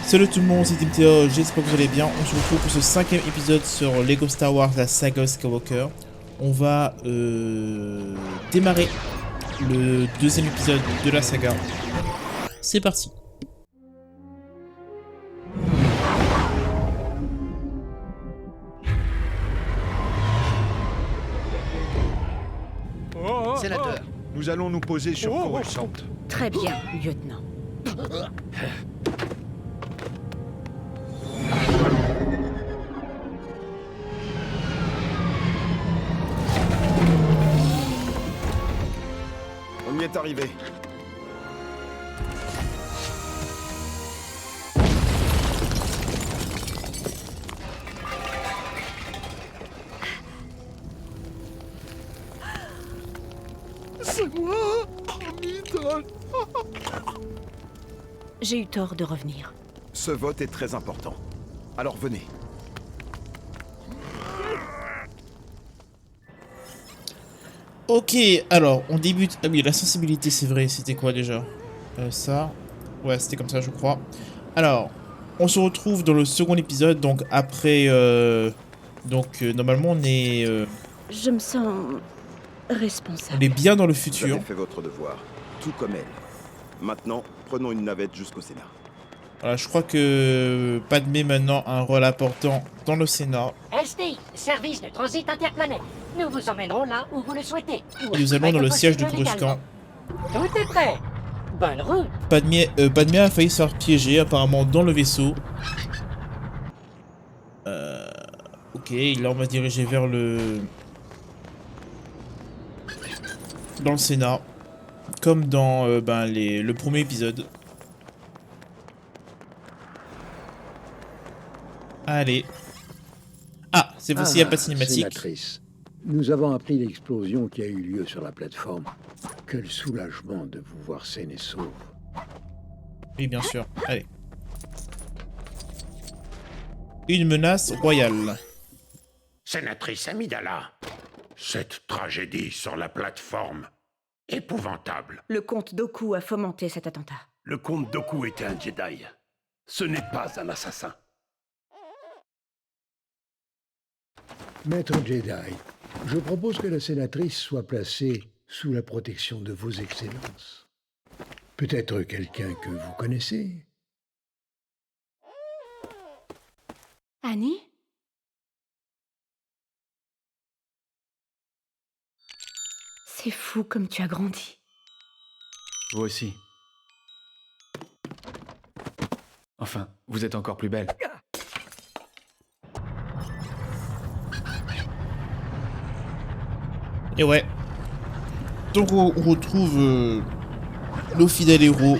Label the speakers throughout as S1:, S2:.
S1: Salut tout le monde, c'est Timoteo, j'espère que vous allez bien. On se retrouve pour ce 5e épisode sur Lego Star Wars, la saga Skywalker. On va démarrer le 2e épisode de la saga. C'est parti.
S2: Sénateur, nous allons nous poser sur Coruscant.
S3: Très bien, lieutenant.
S2: On y est arrivé. C'est moi, Amidon.
S3: J'ai eu tort de revenir.
S2: Ce vote est très important. Alors venez.
S1: Ok, alors on débute. Ah oui, la sensibilité, c'est vrai, c'était quoi déjà ça. Ouais, c'était comme ça, je crois. Alors, on se retrouve dans le second épisode, donc après. Normalement, on est
S3: Je me sens responsable.
S1: bien dans le
S2: Vous
S1: futur.
S2: avez fait votre devoir, tout comme elle. Maintenant, prenons une navette jusqu'au Sénat.
S1: Voilà, je crois que Padmé maintenant a un rôle important dans le Sénat.
S4: SDI, service de transit interplanète. Nous vous emmènerons là où vous le souhaitez.
S1: Et nous allons dans le siège de Coruscant.
S4: Tout est prêt. Bonne route.
S1: Padmé a failli se faire piéger apparemment dans le vaisseau. Ok, là on va se diriger vers dans le Sénat. Comme dans le premier épisode. Allez. Ah, cette fois-ci il n'y a pas de cinématique.
S5: Sénatrice, nous avons appris l'explosion qui a eu lieu sur la plateforme. Quel soulagement de vous voir saine et sauve.
S1: Oui, bien sûr. Allez. Une menace royale.
S6: Sénatrice Amidala, cette tragédie sur la plateforme, épouvantable.
S3: Le comte Dooku a fomenté cet attentat.
S6: Le comte Dooku était un Jedi. Ce n'est pas un assassin.
S5: Maître Jedi, je propose que la sénatrice soit placée sous la protection de vos excellences. Peut-être quelqu'un que vous connaissez.
S3: Annie? C'est fou comme tu as grandi.
S7: Vous aussi. Enfin, vous êtes encore plus belle.
S1: Et ouais. Donc on retrouve nos fidèles héros.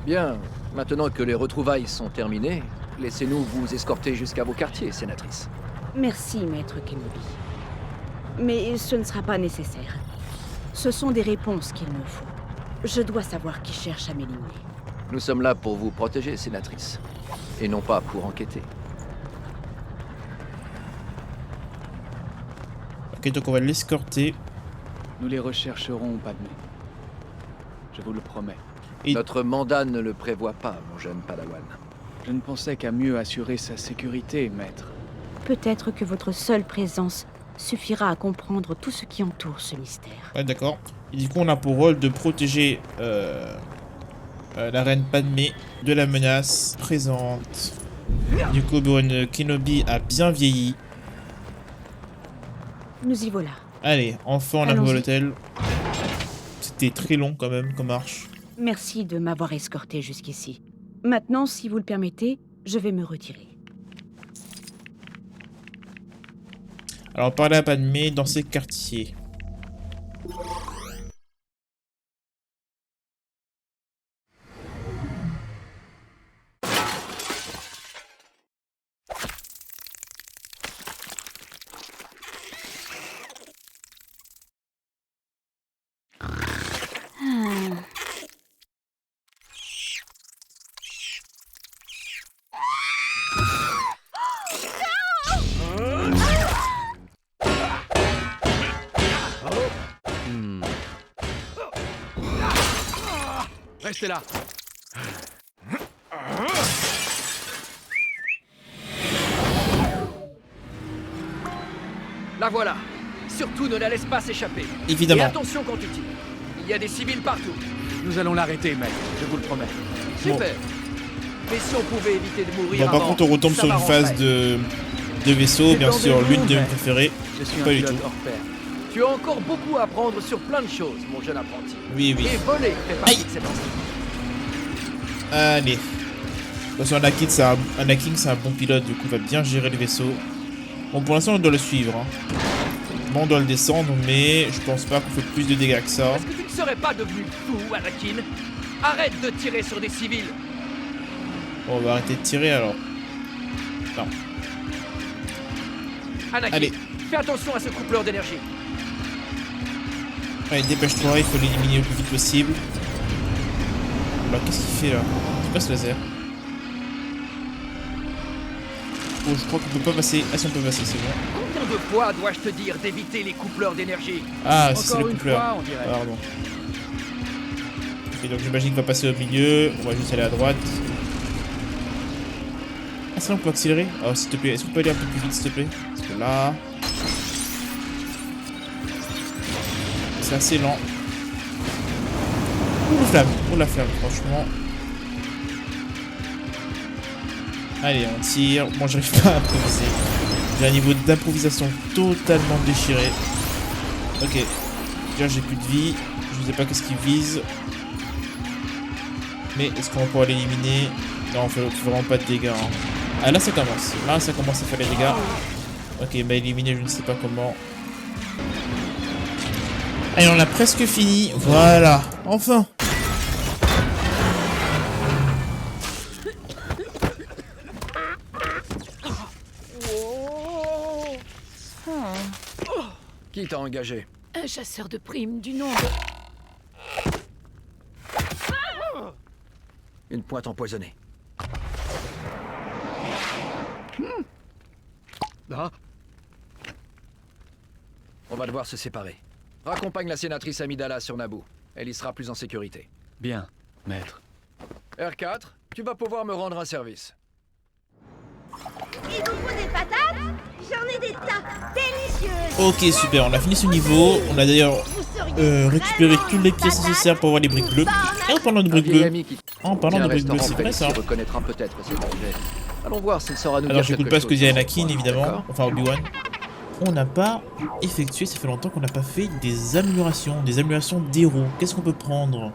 S8: Bien, maintenant que les retrouvailles sont terminées, laissez-nous vous escorter jusqu'à vos quartiers, sénatrice.
S3: Merci, maître Kenobi. Mais ce ne sera pas nécessaire. Ce sont des réponses qu'il me faut. Je dois savoir qui cherche à m'éliminer.
S8: Nous sommes là pour vous protéger, sénatrice, et non pas pour enquêter.
S1: Ok, donc on va l'escorter.
S7: Nous les rechercherons, Padmé. Je vous le promets.
S1: Et-
S8: Notre mandat ne le prévoit pas, mon jeune Padawan.
S7: Je ne pensais qu'à mieux assurer sa sécurité, maître.
S3: Peut-être que votre seule présence suffira à comprendre tout ce qui entoure ce mystère.
S1: Ouais, d'accord. Et du coup, on a pour rôle de protéger la reine Padmé de la menace présente. Du coup, Obi-Wan Kenobi a bien vieilli.
S3: Nous y voilà.
S1: Allez, enfin, on arrive à
S3: Allons-y.
S1: l'hôtel. C'était très long quand même comme marche.
S3: Merci de m'avoir escorté jusqu'ici. Maintenant, si vous le permettez, je vais me retirer.
S1: Alors, parler à Padmé dans ses quartiers.
S7: Restez là.
S8: La voilà. Surtout ne la laisse pas s'échapper.
S1: Évidemment.
S8: Et attention quand tu tires. Il y a des civils partout.
S7: Nous allons l'arrêter, maître, je vous le promets.
S8: Super. Mais si on pouvait éviter de mourir
S1: Bon, par
S8: avant,
S1: contre, on retombe
S8: ça
S1: sur une
S8: m'arrangerait.
S1: phase de vaisseau, bien sûr, l'une de mes préférées.
S7: Je suis un
S1: Pas du
S7: pilote
S1: tout.
S7: hors pair.
S8: Tu as encore beaucoup à apprendre sur plein de choses, mon jeune apprenti.
S1: Oui, oui.
S8: Et voler fait partie
S1: Aïe.
S8: de cet enseignement.
S1: Allez. De toute façon, Anakin, c'est un bon pilote, du coup, il va bien gérer le vaisseau. Bon, pour l'instant, on doit le suivre. Hein. Bon, on doit le descendre, mais je pense pas qu'on fait plus de dégâts que ça.
S8: Est-ce que tu ne serais pas devenu fou, Anakin? Arrête de tirer sur des civils.
S1: Bon, on va arrêter de tirer alors. Non.
S8: Anakin,
S1: Allez.
S8: fais attention à ce coupleur d'énergie.
S1: Allez, dépêche-toi, il faut l'éliminer le plus vite possible. Alors, qu'est-ce qu'il fait là? C'est quoi ce laser? Oh, je crois qu'on peut pas passer. Ah, si on peut passer, c'est bon.
S8: Combien de fois dois-je te dire d'éviter les coupleurs d'énergie?
S1: Ah, si c'est
S7: Encore
S1: le
S7: une
S1: coupleur.
S7: fois, on dirait.
S1: Pardon. Ok, donc j'imagine qu'il va passer au milieu. On va juste aller à droite. Ah, ça, on peut accélérer? Oh, s'il te plaît, est-ce qu'on peut aller un peu plus vite, s'il te plaît? Parce que là. C'est assez lent. Ouh, la flamme, franchement. Allez, on tire. Bon, j'arrive pas à improviser. J'ai un niveau d'improvisation totalement déchiré. Ok. Déjà, j'ai plus de vie. Je sais pas qu'est-ce qu'il vise. Mais est-ce qu'on va pouvoir l'éliminer? Non, on fait vraiment pas de dégâts. Hein. Ah, là, ça commence. Là, ça commence à faire les dégâts. Ok, bah éliminer, je ne sais pas comment. Allez, on a presque fini. Voilà. Enfin.
S8: Qui t'a engagé?
S4: Un chasseur de primes du nom de...
S8: Une pointe empoisonnée.
S7: Ah,
S8: On va devoir se séparer. Raccompagne la sénatrice Amidala sur Naboo. Elle y sera plus en sécurité.
S7: bien, maître.
S8: R4, tu vas pouvoir me rendre un service.
S9: Il vous faut des patates? J'en ai des tas délicieuses.
S1: Ok, super. On a fini ce niveau. On a d'ailleurs récupéré toutes les pièces nécessaires pour avoir les briques bleues. Et en parlant de
S8: Un
S1: briques
S8: vieil
S1: bleues.
S8: ami qui
S1: En parlant
S8: tient
S1: de
S8: un
S1: briques bleues,
S8: restaurant
S1: c'est vrai ça.
S8: qui reconnaîtra peut-être cet objet. Allons voir s'il saura nous
S1: Alors
S8: dire
S1: j'écoute
S8: quelque
S1: pas ce que
S8: chose.
S1: dit Anakin évidemment.
S8: D'accord.
S1: Enfin Obi-Wan. On n'a pas effectué, ça fait longtemps qu'on n'a pas fait des améliorations d'héros. Qu'est-ce qu'on peut prendre?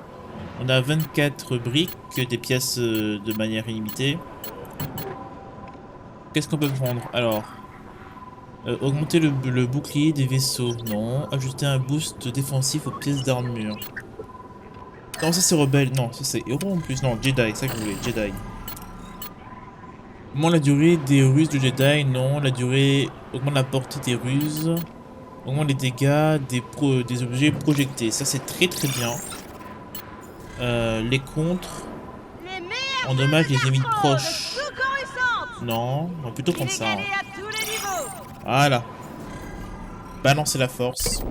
S1: On a 24 briques, des pièces de manière illimitée. Qu'est-ce qu'on peut prendre? Alors, augmenter le bouclier des vaisseaux, non. Ajouter un boost défensif aux pièces d'armure. Non, ça c'est rebelle, non, ça c'est héros en plus, non, Jedi, c'est ça que je voulais, Jedi. Augmente la durée des ruses de Jedi, non, la durée augmente la portée des ruses. Augmente les dégâts des objets projectés, ça c'est très très bien. Les contres
S9: Les meilleurs
S1: endommagent les ennemis proches.
S9: sous-coruscantes.
S1: Non, on va plutôt prendre ça. hein.
S9: Inégalés à tous les niveaux.
S1: Voilà. Balancer la force.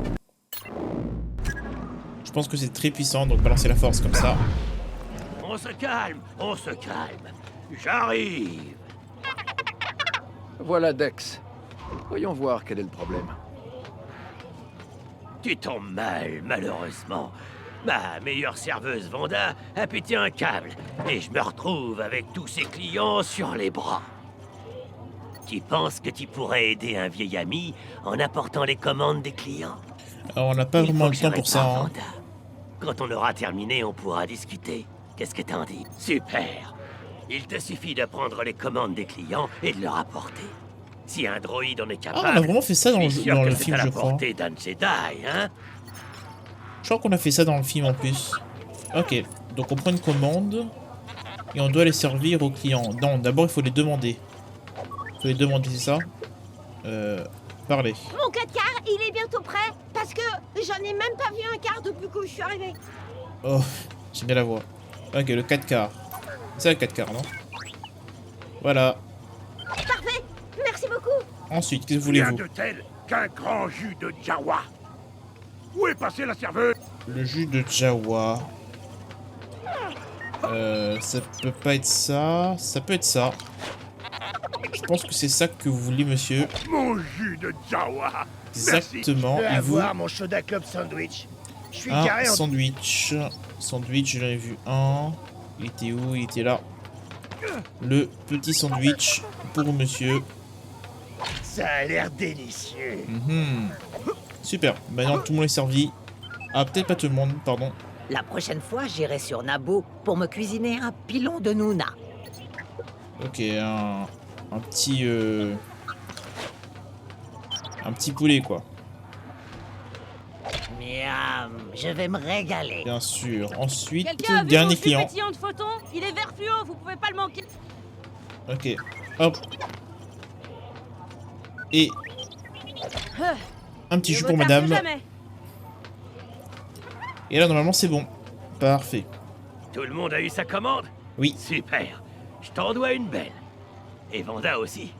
S1: Je pense que c'est très puissant, donc balancer la force comme ça.
S6: On se calme, on se calme. J'arrive.
S8: Voilà Dex. Voyons voir quel est le problème.
S6: Tu tombes mal, malheureusement. Ma meilleure serveuse Vanda a pété un câble et je me retrouve avec tous ses clients sur les bras. Tu penses que tu pourrais aider un vieil ami en apportant les commandes des clients?
S1: Alors on n'a pas
S6: Il
S1: vraiment
S6: faut
S1: le
S6: que
S1: temps
S6: je
S1: pour ça.
S6: répare
S1: Hein.
S6: Vanda. Quand on aura terminé, on pourra discuter. Qu'est-ce que t'en dis? Super. Il te suffit de prendre les commandes des clients et de leur apporter. Si un droïde en est
S1: Ah,
S6: capable...
S1: on a vraiment fait ça dans
S6: je suis sûr
S1: dans
S6: que
S1: le
S6: c'est
S1: film,
S6: à
S1: je
S6: la
S1: crois.
S6: portée d'un Jedi, hein?
S1: Je crois qu'on a fait ça dans le film en plus. Ok, donc on prend une commande et on doit les servir aux clients. Non, d'abord il faut les demander. Il faut les demander, c'est ça? Parlez.
S9: Mon 4x, il est bientôt prêt. Parce que j'en ai même pas vu un quart depuis que je suis arrivée.
S1: Oh, j'aime bien la voix. Ok, le 4 quarts. C'est le 4 quarts, non? Voilà.
S9: Parfait. Merci beaucoup.
S1: Ensuite, qu'est-ce que
S6: Rien
S1: voulez-vous?
S6: de tel qu'un grand jus de Jawa. Où est passée la serveuse?
S1: Le jus de Jawa. Ça peut pas être ça. Ça peut être ça. Je pense que c'est ça que vous voulez, monsieur.
S6: Mon jus de Jawa.
S1: Exactement. Et vous,
S6: mon soda club sandwich. Je suis
S1: un sandwich. Sandwich, j'en ai vu un. Il était où? Il était là. Le petit sandwich pour monsieur.
S6: Ça a l'air délicieux.
S1: Mhm. Super. Maintenant, tout le monde est servi. Ah, peut-être pas tout le monde, pardon.
S10: La prochaine fois, j'irai sur Naboo pour me cuisiner un pilon de Nuna.
S1: Ok, un petit... un petit poulet, quoi.
S10: Miam, je vais me régaler.
S1: Bien sûr. Ensuite,
S3: Quelqu'un a vu
S1: dernier
S3: mon
S1: client.
S3: pétillant de photon? Il est vert fluo, vous pouvez pas le manquer.
S1: Ok. Hop. Et... un petit jus pour madame. Et là, normalement, c'est bon. Parfait.
S6: Tout le monde a eu sa commande?
S1: Oui.
S6: Super. Je t'en dois une belle. Et Vanda aussi.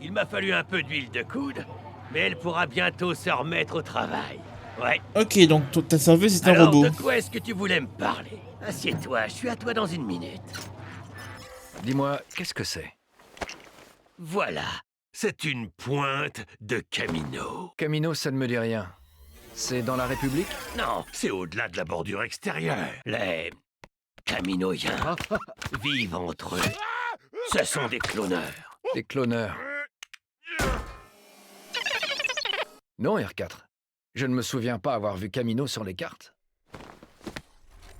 S6: Il m'a fallu un peu d'huile de coude, mais elle pourra bientôt se remettre au travail. Ouais.
S1: Ok, donc ta serveuse est un
S6: Alors,
S1: robot.
S6: de quoi est-ce que tu voulais me parler? Assieds-toi, je suis à toi dans une minute.
S8: Dis-moi, qu'est-ce que c'est?
S6: Voilà. C'est une pointe de Camino.
S8: Camino, ça ne me dit rien. C'est dans la République?
S6: Non, c'est au-delà de la bordure extérieure. Les Caminoïens vivent entre eux. Ce sont des cloneurs.
S8: Des cloneurs. Non, R4. Je ne me souviens pas avoir vu Camino sur les cartes.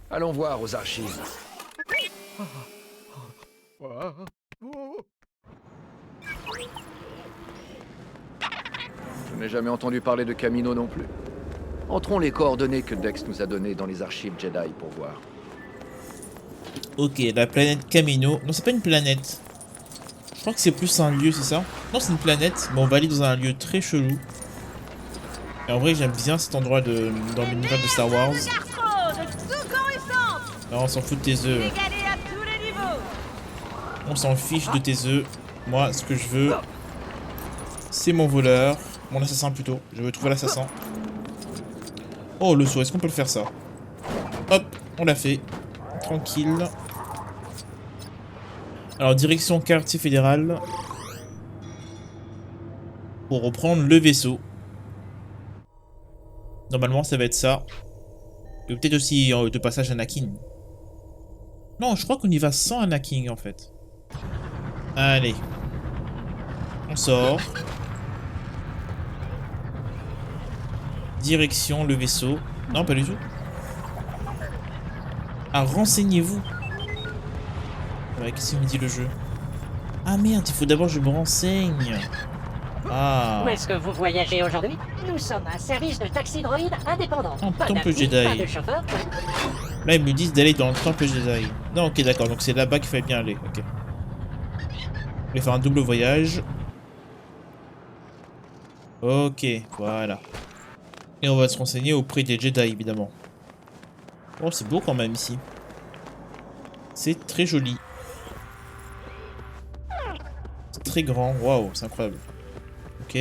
S8: Allons voir aux archives. Je n'ai jamais entendu parler de Camino non plus. Entrons les coordonnées que Dex nous a données dans les archives Jedi pour voir.
S1: Ok, la planète Camino. Non, c'est pas une planète. Je crois que c'est plus un lieu, c'est ça? Non, c'est une planète, mais on va aller dans un lieu très chelou. Et en vrai, j'aime bien cet endroit dans l'univers de Star Wars. Non, on s'en fout de tes œufs. On s'en fiche de tes œufs. Moi, ce que je veux, c'est mon voleur. Mon assassin plutôt. Je veux trouver l'assassin. Oh, le saut, est-ce qu'on peut le faire ça? Hop, on l'a fait. Tranquille. Alors, direction quartier fédéral. Pour reprendre le vaisseau. Normalement, ça va être ça. Et peut-être aussi de passage Anakin. Non, je crois qu'on y va sans Anakin, en fait. Allez. On sort. Direction le vaisseau. Non, pas du tout. Ah, renseignez-vous. Ouais, qu'est-ce qu'il me dit le jeu? Ah merde, il faut d'abord que je me renseigne. Ah.
S4: Où est-ce que vous voyagez aujourd'hui? Nous sommes un service de taxi droïde indépendant.
S1: Un
S4: Pas
S1: temple
S4: d'appli,
S1: Jedi.
S4: pas de chauffeur.
S1: Là, ils me disent d'aller dans le temple Jedi. Non, ok, d'accord, donc c'est là-bas qu'il fallait bien aller. Ok. Je vais faire un double voyage. Ok, voilà. Et on va se renseigner auprès des Jedi, évidemment. Oh, c'est beau quand même ici. C'est très joli. C'est très grand. Waouh, c'est incroyable. Ok.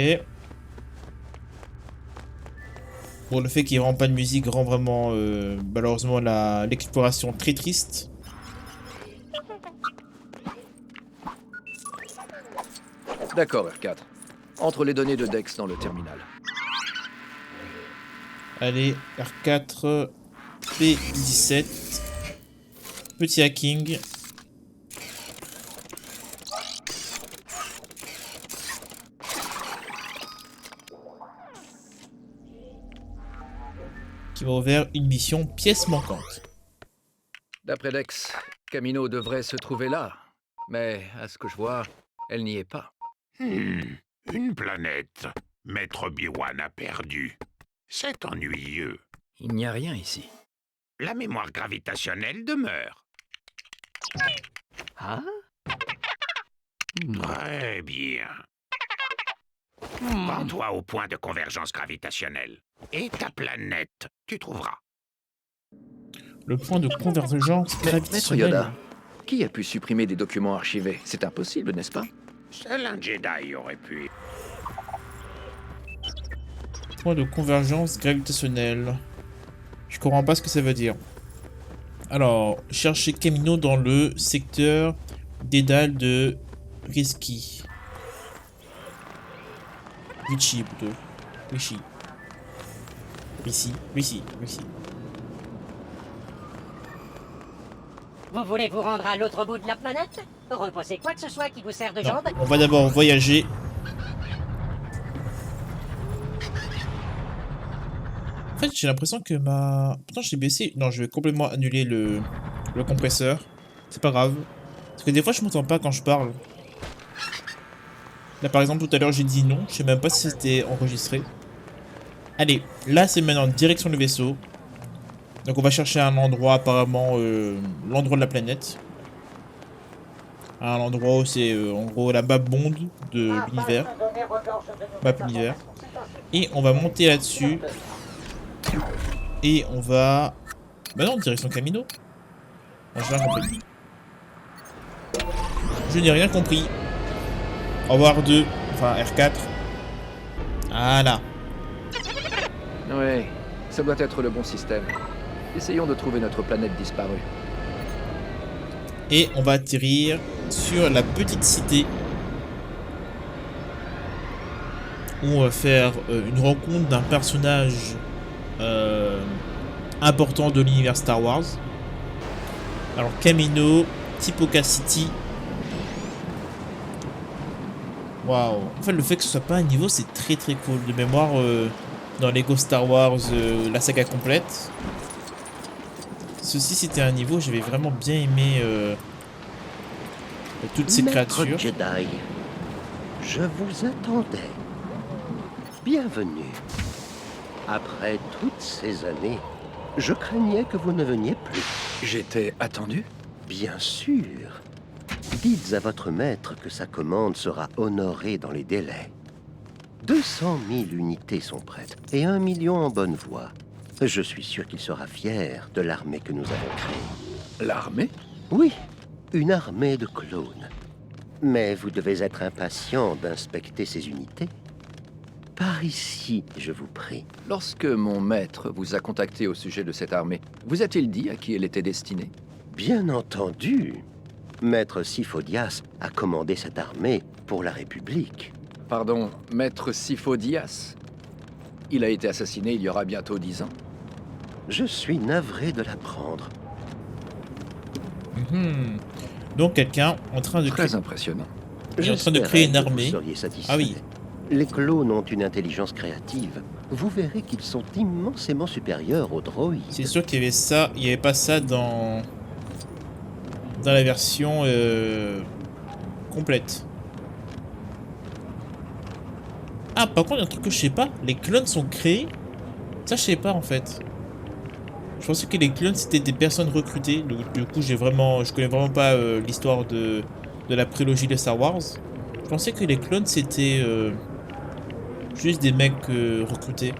S1: Bon, le fait qu'il n'y ait vraiment pas de musique rend vraiment, malheureusement, l'exploration très triste.
S8: D'accord, R4. Entre les données de Dex dans le terminal.
S1: Allez, R4, P17. Petit hacking. Qui m'a ouvert une mission pièce manquante.
S8: D'après Dex, Camino devrait se trouver là. Mais, à ce que je vois, elle n'y est pas.
S11: Une planète. Maître Obi-Wan a perdu. C'est ennuyeux.
S8: Il n'y a rien ici.
S11: La mémoire gravitationnelle demeure.
S8: Ah?
S11: Très bien. Rends-toi au point de convergence gravitationnelle. Et ta planète, tu trouveras.
S1: Le point de convergence
S8: Maître
S1: gravitationnelle.
S8: Yoda, qui a pu supprimer des documents archivés? C'est impossible, n'est-ce pas?
S11: Seul un Jedi aurait pu.
S1: Point de convergence gravitationnelle. Je comprends pas ce que ça veut dire. Alors, cherchez Camino dans le secteur dédale de Risky. Richie plutôt. Richie. Richie.
S4: Vous voulez vous rendre à l'autre bout de la planète? Reposez quoi que ce soit qui vous sert de
S1: Non,
S4: jambe?
S1: on va d'abord voyager. En fait, j'ai l'impression que ma... Pourtant, je l'ai baissé. Non, je vais complètement annuler le compresseur. C'est pas grave. Parce que des fois, je m'entends pas quand je parle. Là, par exemple, tout à l'heure, j'ai dit non. Je sais même pas si c'était enregistré. Allez, là, c'est maintenant direction le vaisseau. Donc, on va chercher un endroit, apparemment, l'endroit de la planète. Un endroit où c'est, en gros, la map monde de l'univers. Map univers. Et on va monter là-dessus. Et on va... Bah non, direction Camino. Bon, j'ai rien compris. Je n'ai rien compris. Au revoir 2. Enfin, R4. Voilà.
S8: Oui, ça doit être le bon système. Essayons de trouver notre planète disparue.
S1: Et on va atterrir sur la petite cité. Où on va faire une rencontre d'un personnage important de l'univers Star Wars. Alors Camino, Tipoca City. Waouh. En fait, le fait que ce soit pas un niveau, c'est très très cool. De mémoire, dans Lego Star Wars, la saga complète. Ceci, c'était un niveau, j'avais vraiment bien aimé toutes ces
S12: Maître
S1: créatures.
S12: Jedi, je vous attendais. Bienvenue. Après toutes ces années, je craignais que vous ne veniez plus.
S8: J'étais attendu?
S12: Bien sûr. Dites à votre maître que sa commande sera honorée dans les délais. 200 000 unités sont prêtes et 1 million en bonne voie. Je suis sûr qu'il sera fier de l'armée que nous avons créée.
S8: L'armée?
S12: Oui, une armée de clones. Mais vous devez être impatient d'inspecter ces unités. Par ici, je vous prie.
S8: Lorsque mon maître vous a contacté au sujet de cette armée, vous a-t-il dit à qui elle était destinée?
S12: Bien entendu. Maître Sifo-Dyas a commandé cette armée pour la République.
S8: Pardon, maître Sifo-Dyas? Il a été assassiné il y aura bientôt 10 ans.
S12: Je suis navré de l'apprendre.
S1: Donc quelqu'un en train de
S8: Très impressionnant.
S1: Il est en train de créer une
S12: J'espérais que
S1: armée.
S12: vous seriez satisfait.
S1: Ah oui.
S12: Les clones ont une intelligence créative. Vous verrez qu'ils sont immensément supérieurs aux droïdes.
S1: C'est sûr qu'il y avait ça, il n'y avait pas ça dans la version complète. Ah, par contre, il y a un truc que je sais pas, les clones sont créés. Ça, je sais pas en fait. Je pensais que les clones c'était des personnes recrutées. Du coup, je connais vraiment pas l'histoire de la prélogie de Star Wars. Je pensais que les clones c'était juste des mecs recrutés.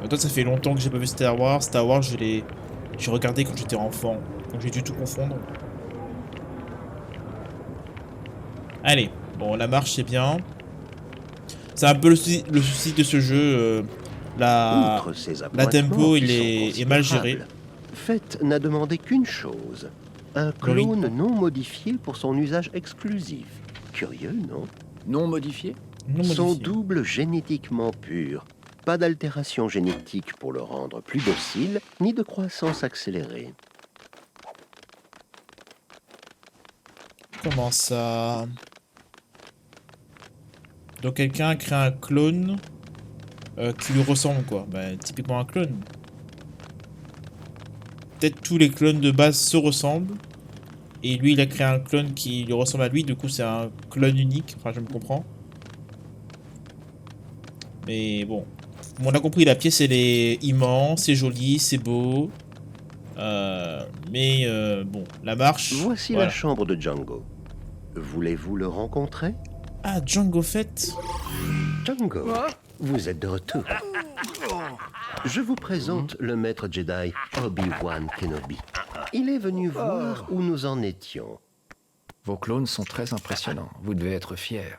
S1: Toi, ça fait longtemps que j'ai pas vu Star Wars. Star Wars, j'ai regardé quand j'étais enfant. Donc j'ai dû tout confondre. Allez, bon, la marche c'est bien. C'est un peu le souci de ce jeu. La tempo il est mal géré.
S12: Fett n'a demandé qu'une chose. Un clone non modifié pour son usage exclusif. Curieux, non?
S8: Non modifié?
S12: Son double génétiquement pur. Pas d'altération génétique pour le rendre plus docile, ni de croissance accélérée.
S1: Comment ça? Donc quelqu'un a créé un clone qui lui ressemble quoi. Bah, typiquement un clone. Peut-être tous les clones de base se ressemblent. Et lui il a créé un clone qui lui ressemble à lui. Du coup c'est un clone unique. Enfin je me comprends. Mais bon. On a compris, la pièce elle est immense, c'est joli, c'est beau. Mais bon, la marche...
S12: Voici la chambre de Django. Voulez-vous le rencontrer?
S1: Ah, Django Fett.
S12: Django, vous êtes de retour. Je vous présente le maître Jedi, Obi-Wan Kenobi. Il est venu voir où nous en étions.
S8: Vos clones sont très impressionnants. Vous devez être fiers.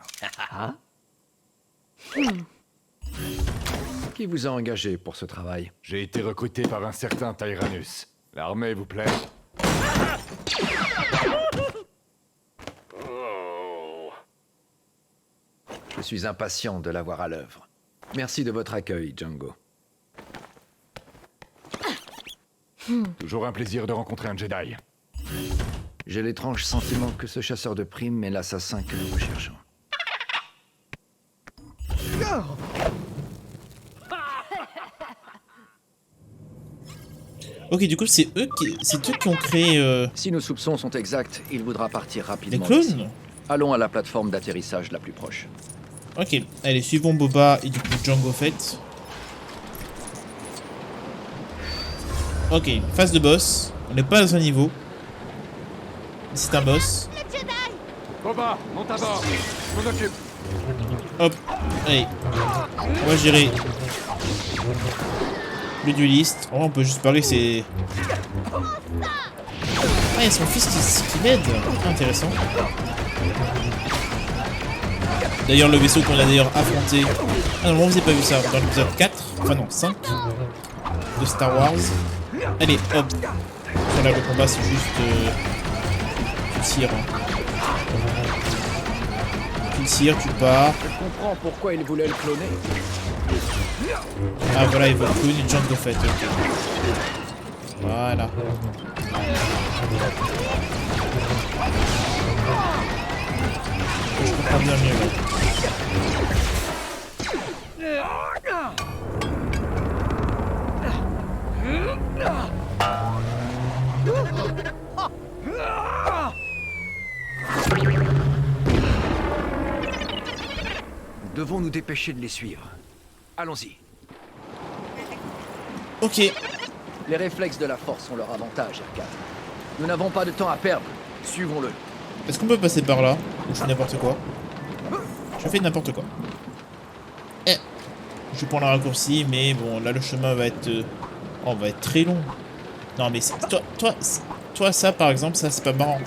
S8: Qui vous a engagé pour ce travail?
S13: J'ai été recruté par un certain Tyrannus. L'armée vous plaît?
S8: Je suis impatient de la voir à l'œuvre. Merci de votre accueil, Django.
S13: Toujours un plaisir de rencontrer un Jedi.
S8: J'ai l'étrange sentiment que ce chasseur de primes est l'assassin que nous recherchons.
S1: Ok, du coup, c'est eux qui ont créé...
S8: Si nos soupçons sont exacts, il voudra partir rapidement.
S1: Les clones
S8: d'ici. Allons à la plateforme d'atterrissage la plus proche.
S1: Ok, allez, suivons Boba et du coup Django Fett. Ok, phase de boss. On n'est pas à un niveau. C'est un boss.
S13: Boba, monte à bord. Je m'en occupe.
S1: Hop, allez. On va gérer le dueliste. Oh, on peut juste parler, c'est... Ah, il y a son fils qui l'aide. Intéressant. D'ailleurs, le vaisseau qu'on a d'ailleurs affronté... Ah non, on vous avez pas vu ça. Dans l'épisode 4, enfin non, 5 de Star Wars. Allez, hop. Voilà, le combat, c'est juste... tu tires. Hein. Tu tires, tu pars.
S8: Je comprends pourquoi il voulait le cloner.
S1: Ah voilà, il veut cloner Django Fett, ok. Voilà. Je comprends bien mieux là.
S8: Nous devons nous dépêcher de les suivre. Allons-y.
S1: Ok.
S8: Les réflexes de la force ont leur avantage, R4. Nous n'avons pas de temps à perdre. Suivons-le.
S1: Est-ce qu'on peut passer par là? Ou je fais n'importe quoi? Je fais n'importe quoi. Eh. Je prends le raccourci, mais bon, là le chemin va être... Oh, va être très long. Non mais toi ça par exemple, ça c'est pas marrant.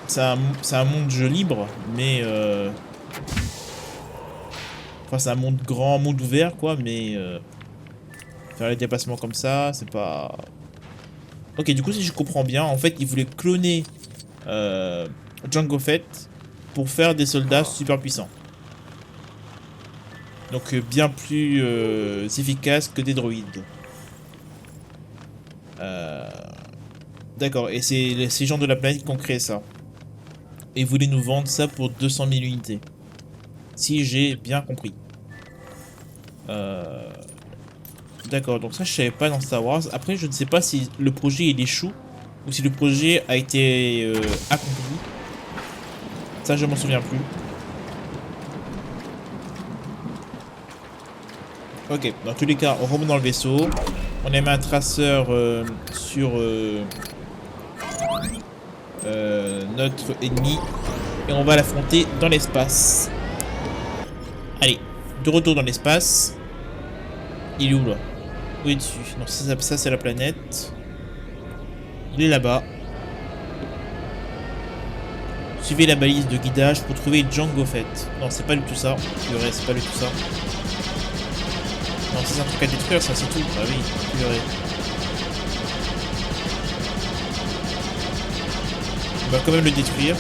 S1: C'est un monde jeu libre, mais enfin c'est un monde grand, monde ouvert quoi, mais faire les déplacements comme ça, c'est pas... Ok, du coup si je comprends bien, en fait ils voulaient cloner Django Fett pour faire des soldats super puissants. Donc bien plus efficaces que des droïdes. D'accord, et c'est ces gens de la planète qui ont créé ça. Et ils voulaient nous vendre ça pour 200 000 unités. Si j'ai bien compris. D'accord, donc ça je savais pas dans Star Wars. Après je ne sais pas si le projet il échoue ou si le projet a été accompli. Ça je m'en souviens plus. Ok, dans tous les cas on remonte dans le vaisseau. On a mis un traceur sur notre ennemi. Et on va l'affronter dans l'espace. Allez, de retour dans l'espace. Il est où là? Où est dessus? Non, ça c'est la planète. Il est là-bas. Suivez la balise de guidage pour trouver Django Fett. Non, c'est pas du tout ça. Purée, c'est pas du tout ça. Non, c'est un truc à détruire, ça c'est tout. Ah oui, purée. On va quand même le détruire.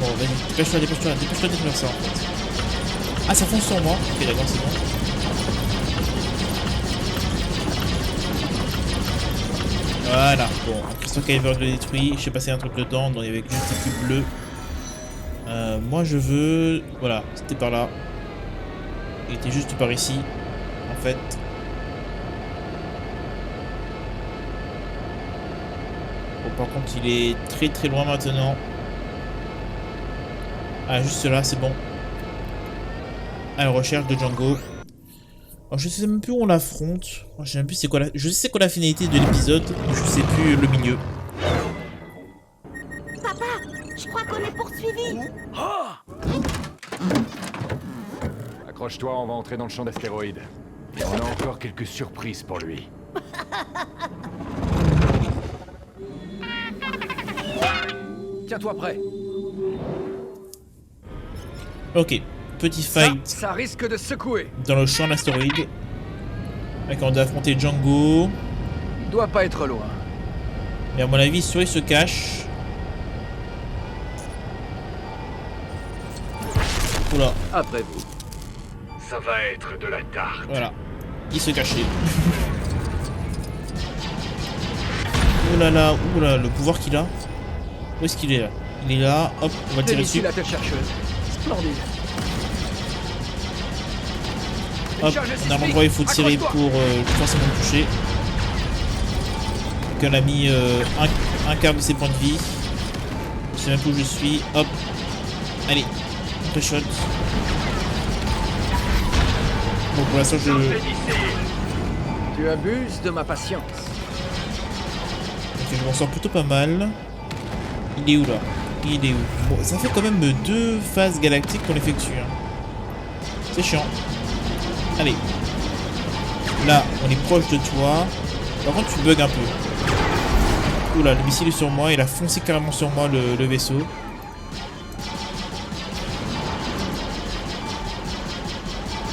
S1: Bon, vas-y, dépêche-toi de détruire ça en fait. Ah, ça fonce sur moi. Ok, d'accord, c'est bon. Voilà, bon, Christophe Kyber le détruit. Je sais pas s'il y a un truc dedans, donc il y avait juste des cubes bleus. Moi je veux... Voilà, c'était par là. Il était juste par ici, en fait. Bon, par contre, il est très très loin maintenant. Ah, juste là, c'est bon. À la recherche de Django. Alors, je sais même plus où on l'affronte. Je sais même plus c'est quoi la... Je sais c'est quoi la finalité de l'épisode, mais je sais plus le milieu.
S9: Papa, je crois qu'on est poursuivi.
S13: Accroche-toi, on va entrer dans le champ d'astéroïdes. Et on a encore quelques surprises pour lui.
S8: Tiens-toi prêt.
S1: Ok, petit fight.
S8: Ça risque de secouer.
S1: Dans le champ d'astéroïdes. D'accord, on doit affronter Django.
S8: Il doit pas être loin.
S1: Mais à mon avis, soit il se cache. Oula.
S8: Après vous.
S13: Ça va être de la tarte.
S1: Voilà. Il se cachait. Oulala, oulala, le pouvoir qu'il a. Où est-ce qu'il est là? Il est là, hop, on va tirer dessus.
S8: La tête chercheuse. Splendide.
S1: Hop, on a un endroit où il faut tirer pour forcément le toucher. Donc on a mis un quart de ses points de vie. Je sais même pas où je suis. Hop. Allez, on pré-shot. Bon, pour l'instant, je...
S8: Tu abuses de ma patience.
S1: Ok, je m'en sors plutôt pas mal. Il est où là? Il est où? Bon, ça fait quand même 2 phases galactiques qu'on effectue. Hein. C'est chiant. Allez. Là, on est proche de toi. Par contre, tu bugs un peu. Oula, le missile est sur moi. Il a foncé carrément sur moi le vaisseau.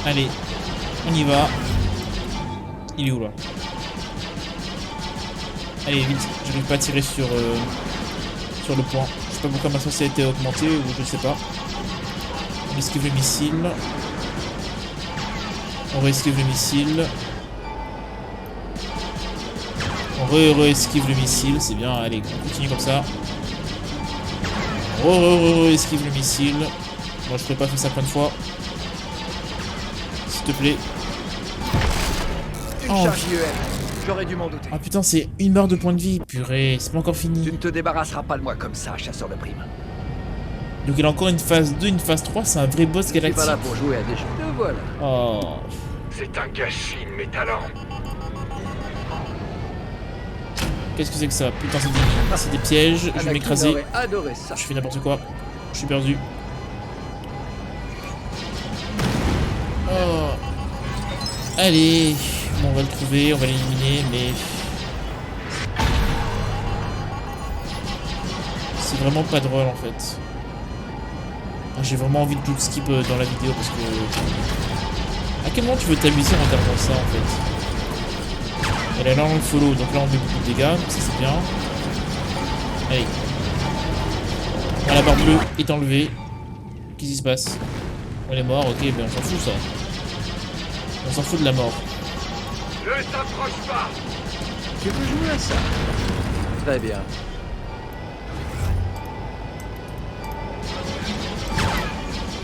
S1: Allez. On y va. Il est où là? Allez, vite. J'arrive pas à tirer sur le point. Je sais pas pourquoi ma sensibilité a été augmentée ou je sais pas. On esquive le missile. On re-esquive le missile. On re-esquive le missile. C'est bien. Allez, on continue comme ça. Re-esquive le missile. Moi, je pourrais pas faire ça plein de fois. S'il te plaît.
S8: Une charge IEM. J'aurais dû m'en douter.
S1: Ah putain, c'est 1 barre de points de vie. Purée, c'est pas encore fini.
S8: Tu ne te débarrasseras pas de moi comme ça, chasseur de primes.
S1: Donc il a encore une phase 2, une phase 3. C'est un vrai boss galactique.
S8: Tu es pas là pour jouer à des jeux. Te voilà.
S1: Oh.
S13: C'est un gâchis de mes talents.
S1: Qu'est-ce que c'est que ça? Putain, c'est des pièges. Je vais m'écraser. Je fais n'importe quoi. Je suis perdu. Oh. Allez. Bon, on va le trouver, on va l'éliminer, mais... C'est vraiment pas drôle en fait. J'ai vraiment envie de tout skip dans la vidéo parce que... À quel moment tu veux t'amuser en regardant ça en fait? Elle est là dans le follow, donc là on met beaucoup de dégâts, donc ça c'est bien. Allez. Ah, la barre bleue est enlevée. Qu'est-ce qui se passe? On est mort, ok, ben on s'en fout ça. On s'en fout de la mort.
S13: Ne t'approche pas.
S8: Tu veux jouer à ça? Très bien.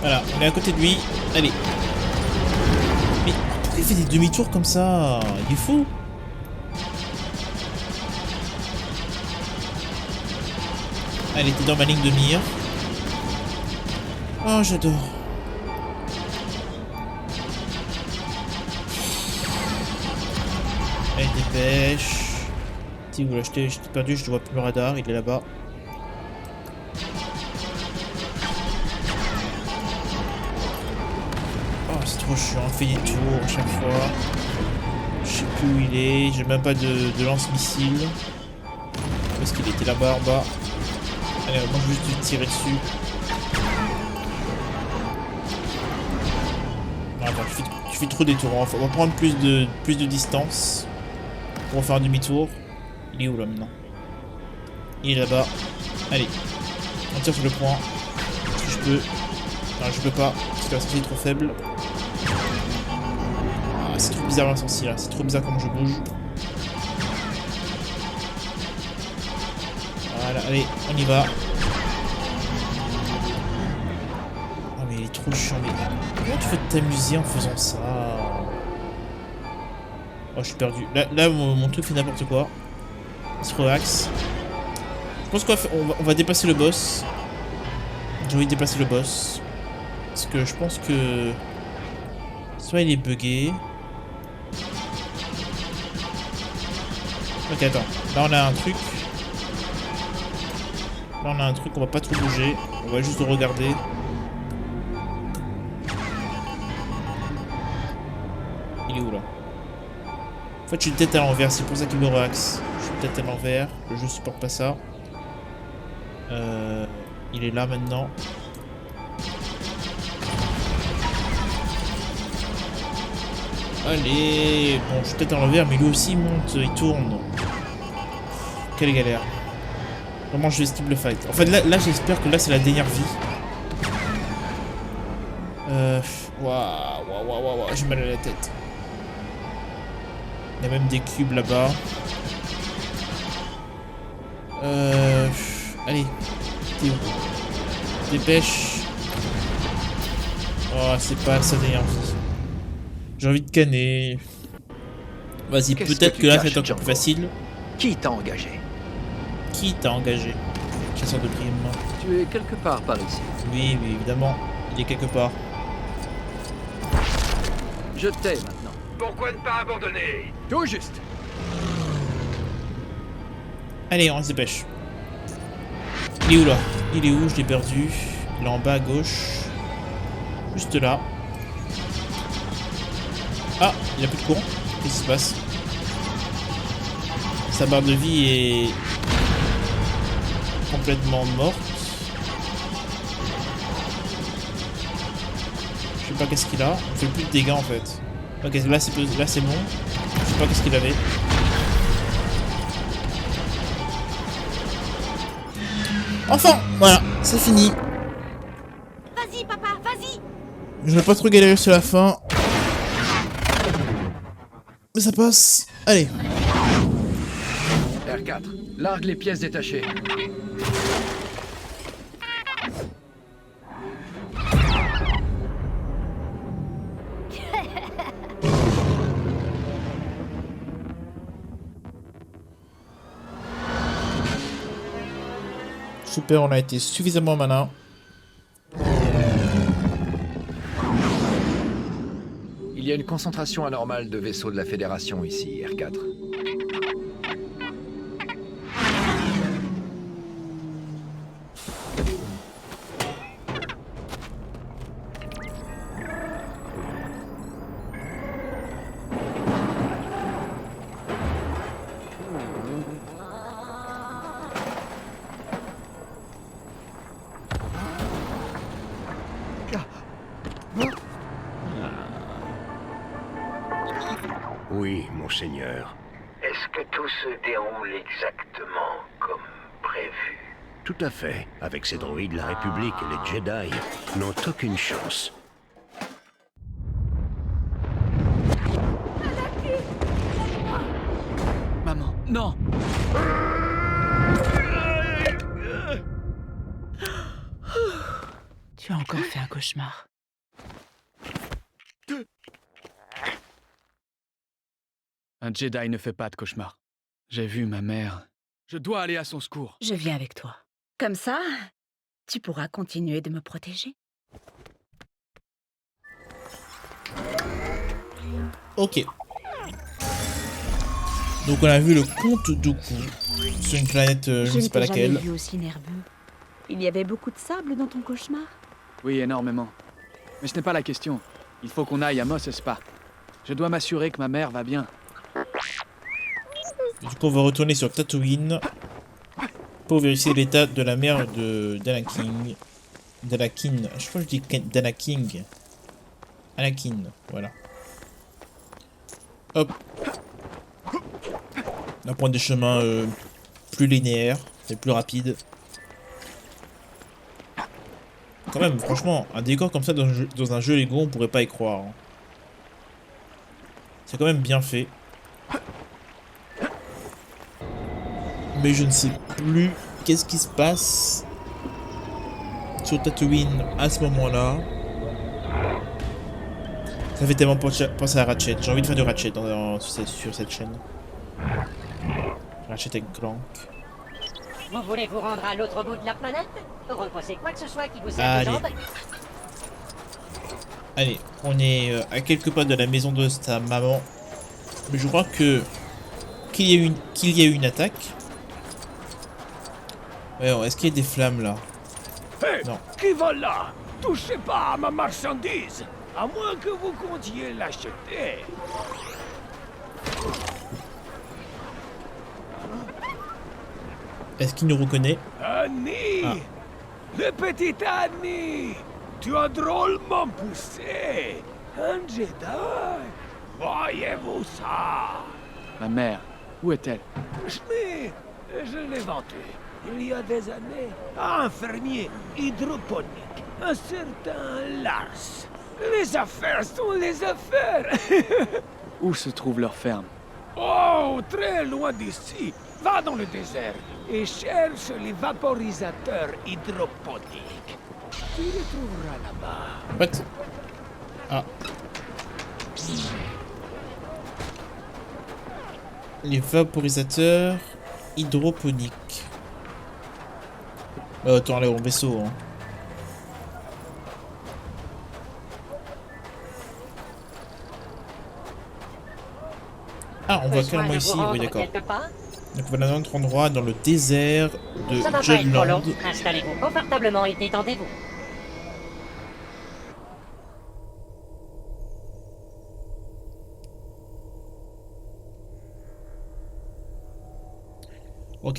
S1: Voilà, on est à côté de lui. Allez. Mais il fait des demi-tours comme ça. Il est fou. Allez, t'es dans ma ligne de mire. Oh, j'adore. Allez, dépêche. Si vous l'achetez, j'étais perdu, je vois plus le radar, il est là-bas. Oh, c'est trop chiant, on fait des tours à chaque fois. Je sais plus où il est, j'ai même pas de lance-missile. Où est-ce qu'il était là-bas en bas? Allez, on va juste tirer dessus. Non, attends, tu fais trop des tours. On va prendre plus de distance pour faire un demi-tour. Il est où là maintenant? Il est là-bas. Allez, on tire sur le point. Est-ce que je peux? Non, je peux pas parce que la sortie est trop faible. Ah, c'est trop bizarre la sortie là. C'est trop bizarre comment je bouge. Voilà, allez, on y va. Oh mais il est trop chiant, mais comment tu fais t'amuser en faisant ça? Oh, je suis perdu. Là mon truc fait n'importe quoi. Il se relaxe. Je pense qu'on va dépasser le boss. J'ai envie de dépasser le boss. Parce que je pense que... Soit il est bugué. Ok, attends. Là on a un truc. Là on a un truc, on va pas trop bouger. On va juste le regarder. Il est où là? En fait je suis tête à l'envers, c'est pour ça qu'il me relaxe. Je suis tête à l'envers, le jeu supporte pas ça. Il est là maintenant. Allez, bon je suis tête à l'envers mais lui aussi il monte, il tourne. Quelle galère. Vraiment je vais skip le fight. En fait là j'espère que là c'est la dernière vie. Waouh, j'ai mal à la tête. Il y a même des cubes là-bas. Allez, t'es où? Dépêche. Oh, c'est pas ça d'ailleurs. J'ai envie de canner. Vas-y, peut-être que là c'est encore plus facile.
S8: Qui t'a engagé?
S1: Qui t'a engagé? Chasseur de primes.
S8: Tu es quelque part par ici.
S1: Oui, évidemment. Il est quelque part.
S8: Je t'ai maintenant.
S6: Pourquoi ne pas abandonner?
S8: Tout juste.
S1: Allez, on se dépêche. Il est où là? Il est où? Je l'ai perdu. Il est en bas à gauche. Juste là. Ah, il a plus de courant. Qu'est-ce qui se passe? Sa barre de vie est complètement morte. Je sais pas qu'est-ce qu'il a. On fait plus de dégâts en fait. Ok, là c'est bon. Je sais pas qu'est-ce qu'il avait. Enfin, voilà, c'est fini.
S9: Vas-y, papa, vas-y.
S1: Je vais pas trop galérer sur la fin. Mais ça passe. Allez.
S8: R4, largue les pièces détachées.
S1: Super, on a été suffisamment malin.
S8: Il y a une concentration anormale de vaisseaux de la Fédération ici, R4.
S12: Oui, monseigneur.
S6: Est-ce que tout se déroule exactement comme prévu?
S12: Tout à fait. Avec ces droïdes, la République et les Jedi n'ont aucune chance.
S7: Maman, non!
S3: Tu as encore fait un cauchemar.
S7: Un Jedi ne fait pas de cauchemar. J'ai vu ma mère. Je dois aller à son secours.
S3: Je viens avec toi. Comme ça, tu pourras continuer de me protéger.
S1: Ok. Donc on a vu le comte Dooku sur une planète, je ne sais pas laquelle.
S3: Je ne t'ai jamais vu aussi nerveux. Il y avait beaucoup de sable dans ton cauchemar?
S7: Oui, énormément. Mais ce n'est pas la question. Il faut qu'on aille à Mos Espa. Je dois m'assurer que ma mère va bien.
S1: Du coup, on va retourner sur Tatooine pour vérifier l'état de la mère d'Anakin. D'Anakin. Je crois que je dis d'Anakin. Anakin, voilà. Hop. On prend des chemins plus linéaires et plus rapides. Quand même, franchement, un décor comme ça dans un jeu Lego, on pourrait pas y croire. Hein. C'est quand même bien fait. Mais je ne sais plus qu'est-ce qui se passe sur Tatooine à ce moment-là. Ça fait tellement penser à Ratchet. J'ai envie de faire du Ratchet sur cette chaîne. Ratchet & Clank.
S4: Vous voulez vous rendre à l'autre bout de la planète? Reposez quoi que ce soit qui vous serve de jambe.
S1: Allez, on est à quelques pas de la maison de sa maman. Mais je crois que qu'il y a eu une attaque. Ouais, est-ce qu'il y a des flammes là?
S6: Hey,
S1: non.
S6: Qui va là? Touchez pas à ma marchandise, à moins que vous comptiez l'acheter.
S1: Est-ce qu'il nous reconnaît?
S6: Annie! Le petit Annie! Tu as drôlement poussé! Un Jedi! Voyez-vous ça?
S7: Ma mère, où est-elle?
S6: Je l'ai vendu il y a des années à un fermier hydroponique, un certain Lars.
S14: Les affaires sont les affaires.
S7: Où se trouve leur ferme?
S14: Oh, très loin d'ici. Va dans le désert et cherche les vaporisateurs hydroponiques. Tu les trouveras là-bas.
S1: What? Ah. Les vaporisateurs hydroponiques. Autant aller au vaisseau. Hein. Ah, on voit clairement ici, oui d'accord. Donc voilà notre endroit dans le désert de
S4: Ça va pas être trop long.
S1: Judland.
S4: Installez-vous confortablement et détendez-vous.
S1: Ok.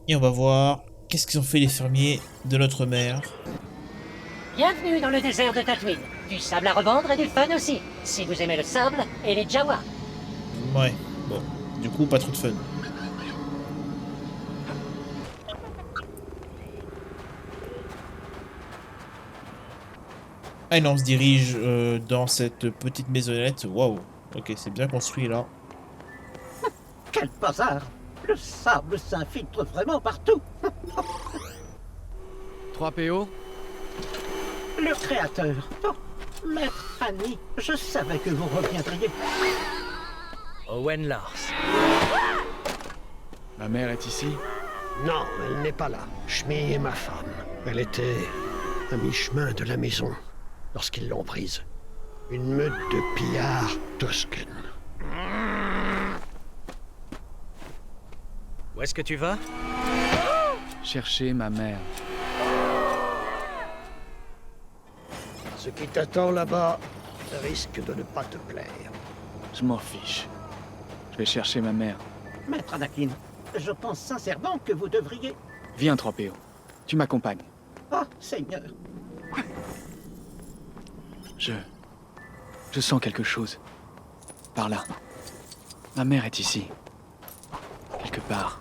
S1: Et on va voir qu'est-ce qu'ils ont fait les fermiers de notre mère.
S4: Bienvenue dans le désert de Tatooine. Du sable à revendre et du fun aussi. Si vous aimez le sable et les Jawa.
S1: Ouais, bon. Du coup, pas trop de fun. Ah non, on se dirige dans cette petite maisonnette. Waouh. Ok, c'est bien construit là.
S10: Quel bazar! Le sable s'infiltre vraiment partout.
S7: 3PO?
S10: Le créateur. Oh, Maître Annie, je savais que vous reviendriez.
S6: Owen Lars.
S7: Ma mère est ici?
S15: Non, elle n'est pas là. Shmi est ma femme. Elle était à mi-chemin de la maison lorsqu'ils l'ont prise. Une meute de pillards Tusken.
S6: Où est-ce que tu vas?
S7: Chercher ma mère.
S15: Ce qui t'attend là-bas risque de ne pas te plaire.
S7: Je m'en fiche. Je vais chercher ma mère.
S10: Maître Anakin, je pense sincèrement que vous devriez...
S7: Viens, 3PO. Tu m'accompagnes.
S10: Oh, Seigneur.
S7: Je sens quelque chose. Par là. Ma mère est ici. Quelque part.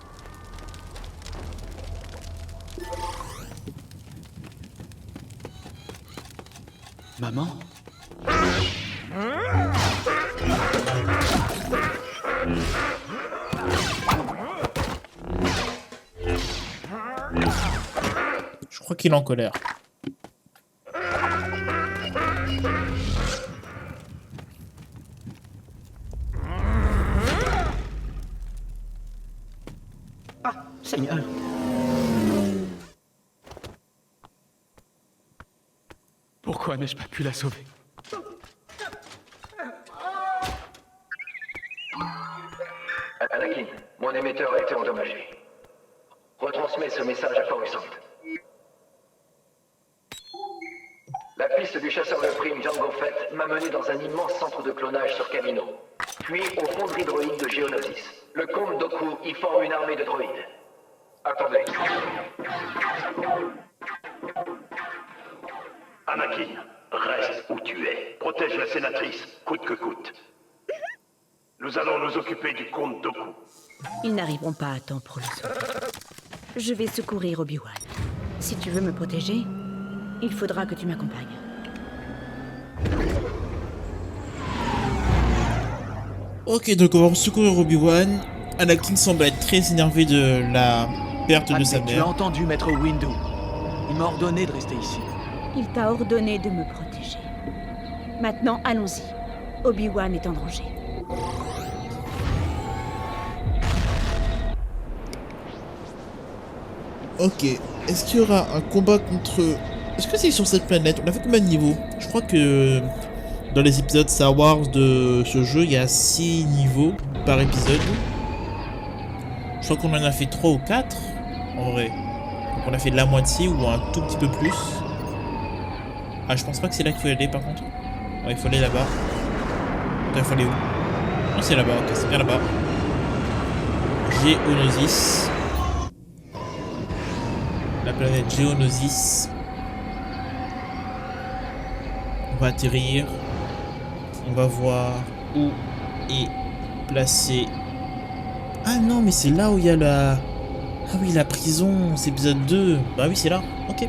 S7: Maman?
S1: Je crois qu'il est en colère.
S10: Ah, Seigneur.
S7: Pourquoi n'ai-je pas pu la sauver?
S8: Anakin, mon émetteur a été endommagé. Retransmets ce message à Coruscant. La piste du chasseur de primes Jango Fett m'a mené dans un immense centre de clonage sur Kamino, puis aux fonderies droïdes de Geonosis. Le comte Dooku y forme une armée de droïdes. Attendez.
S16: Anakin, reste où tu es. Protège la sénatrice, coûte que coûte. Nous allons nous occuper du comte Dooku.
S3: Ils n'arriveront pas à temps pour le sauver. Je vais secourir Obi-Wan. Si tu veux me protéger, il faudra que tu m'accompagnes.
S1: Ok, donc on va secourir Obi-Wan. Anakin semble être très énervé de la perte de sa
S7: Tu as
S1: mère.
S7: entendu, Maître Windu. Il m'a ordonné de rester ici.
S3: Il t'a ordonné de me protéger. Maintenant, allons-y. Obi-Wan est en danger.
S1: Ok, est-ce qu'il y aura un combat contre... Est-ce que c'est sur cette planète? On a fait combien de niveaux? Je crois que dans les épisodes Star Wars de ce jeu, il y a 6 niveaux par épisode. Je crois qu'on en a fait 3 ou 4, en vrai. Donc on a fait la moitié ou un tout petit peu plus. Ah, je pense pas que c'est là qu'il faut aller par contre. Ouais, il faut aller là-bas. Attends, il faut aller où? Non, c'est là-bas, ok, c'est bien là-bas. Geonosis. La planète Geonosis. On va atterrir. On va voir où est placé. Ah non, mais c'est là où il y a la... Ah oui, la prison, c'est épisode 2. Bah oui, c'est là. Ok.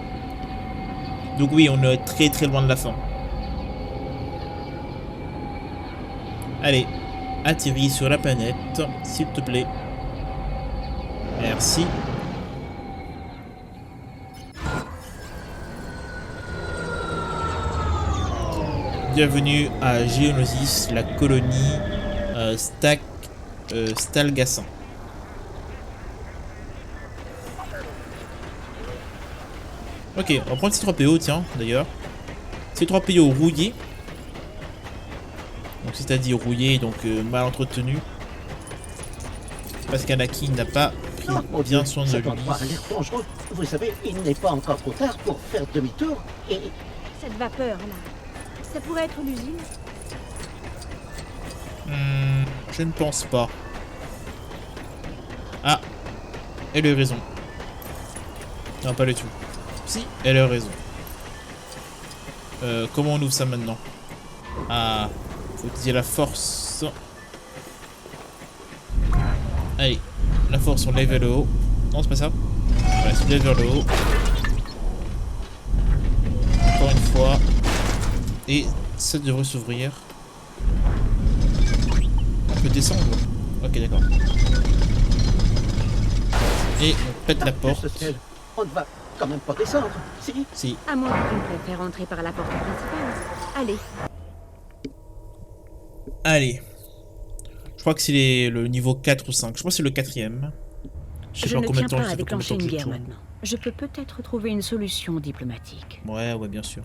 S1: Donc oui, on est très très loin de la fin. Allez, atterris sur la planète, s'il te plaît. Merci. Bienvenue à Geonosis, la colonie Stalgassin. Ok, on va prendre C3PO, tiens, d'ailleurs. C3PO rouillé. Donc c'est-à-dire rouillé, donc mal entretenu. Parce qu'Anakin n'a pas pris bien soin de lui.
S10: Dangereux. Vous savez, il n'est pas encore trop tard pour faire demi-tour et...
S3: Cette vapeur, là, ça pourrait être l'usine?
S1: Je ne pense pas. Ah, elle a raison. Non, pas du tout. Si, elle a raison. Comment on ouvre ça maintenant? Ah, faut utiliser la force. Allez, la force, on lève vers le haut. Non, c'est pas ça. Voilà, on lève vers le haut. Encore une fois. Et ça devrait s'ouvrir. On peut descendre. Ok, d'accord. Et on pète la porte.
S10: On ne va quand même pas descendre, si?
S1: Si.
S3: À moins qu'on préfère entrer par la porte principale. Allez.
S1: Allez. Je crois que c'est le niveau 4 ou 5. Je crois que c'est le 4ème.
S3: Je ne tiens pas à déclencher une guerre maintenant. Je peux peut-être trouver une solution diplomatique.
S1: Ouais, bien sûr.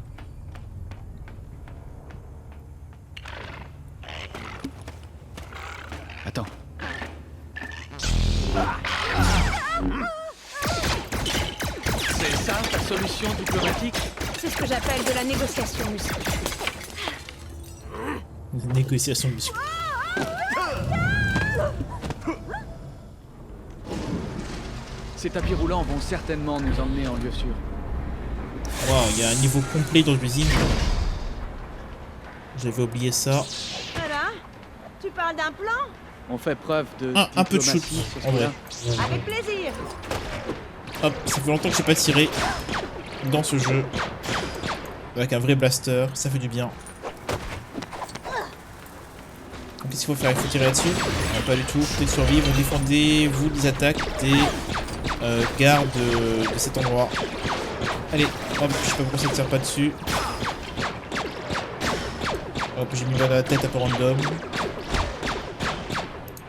S7: Attends. C'est ça ta solution diplomatique?
S3: C'est ce que j'appelle de la négociation musclée.
S1: Négociation musclée.
S7: Ces tapis roulants vont certainement nous emmener en lieu sûr.
S1: Waouh, il y a un niveau complet dans l'usine. J'avais oublié ça.
S9: Voilà. Tu parles d'un plan?
S7: On fait preuve de
S1: un peu de shoot, en vrai.
S9: Avec plaisir.
S1: Hop, ça fait longtemps que je n'ai pas tiré dans ce jeu. Avec un vrai blaster, ça fait du bien. Qu'est-ce qu'il faut faire? Il faut tirer là-dessus? Pas du tout, peut-être survivre, défendez-vous des attaques des gardes de cet endroit. Allez, hop, je sais pas pourquoi ça ne tire pas dessus. Hop, j'ai mis dans la tête un peu random.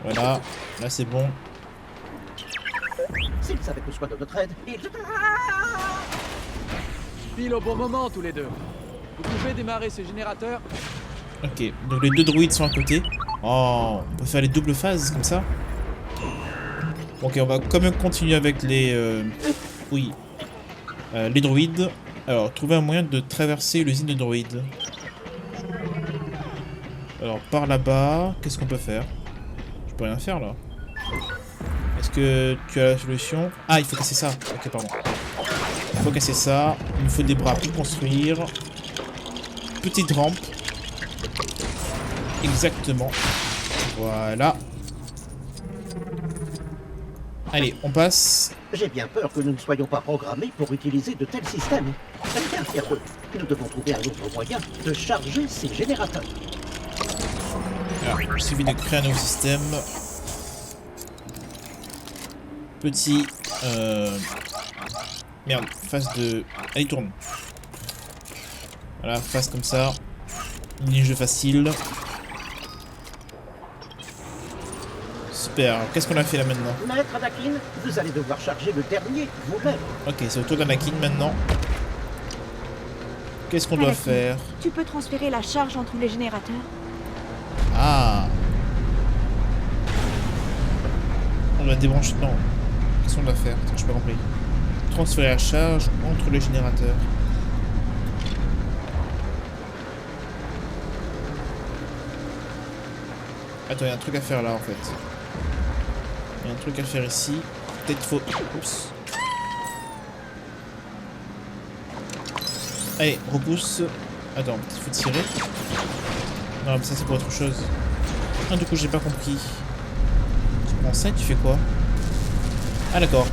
S1: Voilà, là c'est bon.
S10: S'ils savaient que ce soit de notre aide, ils...
S7: Pile au bon moment tous les deux. Vous pouvez démarrer ces générateurs?
S1: Ok, donc les deux droïdes sont à côté. Oh, on peut faire les doubles phases comme ça. Ok, on va quand même continuer avec les... oui. Les droïdes. Alors, trouver un moyen de traverser l'usine de droïdes. Alors, par là-bas, qu'est-ce qu'on peut faire? Je peux rien faire, là. Est-ce que tu as la solution? Ah, il faut casser ça. Ok, pardon. Il faut casser ça. Il me faut des bras pour construire. Petite rampe. Exactement. Voilà. Allez, on passe.
S10: J'ai bien peur que nous ne soyons pas programmés pour utiliser de tels systèmes. Bien faire eux. Nous devons trouver un autre moyen de charger ces générateurs.
S1: Alors, il suffit de créer un nouveau système. Petit... Merde, phase de... Allez, tourne. Voilà, phase comme ça. Mini-jeu facile. Super, qu'est-ce qu'on a fait là maintenant?
S10: Maître Anakin, vous allez devoir charger le dernier vous-même.
S1: Ok, c'est au tour d'Anakin maintenant. Qu'est-ce qu'on doit faire?
S3: Tu peux transférer la charge entre les générateurs?
S1: Ah. On doit débrancher... Non. Qu'est-ce qu'on doit faire? Je n'ai pas compris. Transférer la charge entre les générateurs. Attends, il y a un truc à faire là en fait. Il y a un truc à faire ici. Peut-être qu'il faut... Oups. Allez, repousse. Attends, il faut tirer. Non, mais ça c'est pour autre chose. Ah, du coup, j'ai pas compris. Tu prends ça et tu fais quoi? Ah, d'accord.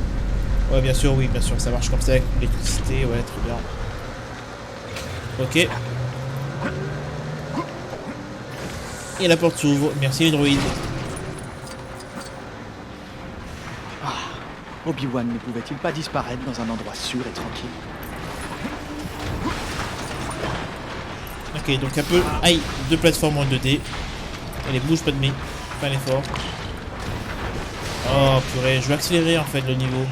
S1: Ouais, bien sûr, oui, bien sûr, ça marche comme ça avec l'électricité, ouais, très bien. Ok. Et la porte s'ouvre, merci les droïdes.
S7: Obi-Wan ne pouvait-il pas disparaître dans un endroit sûr et tranquille?
S1: Ok, donc un peu... Aïe, 2 plateformes en 2D. Allez, bouge pas de mes... Pas un effort. Oh, purée, je vais accélérer en fait le niveau.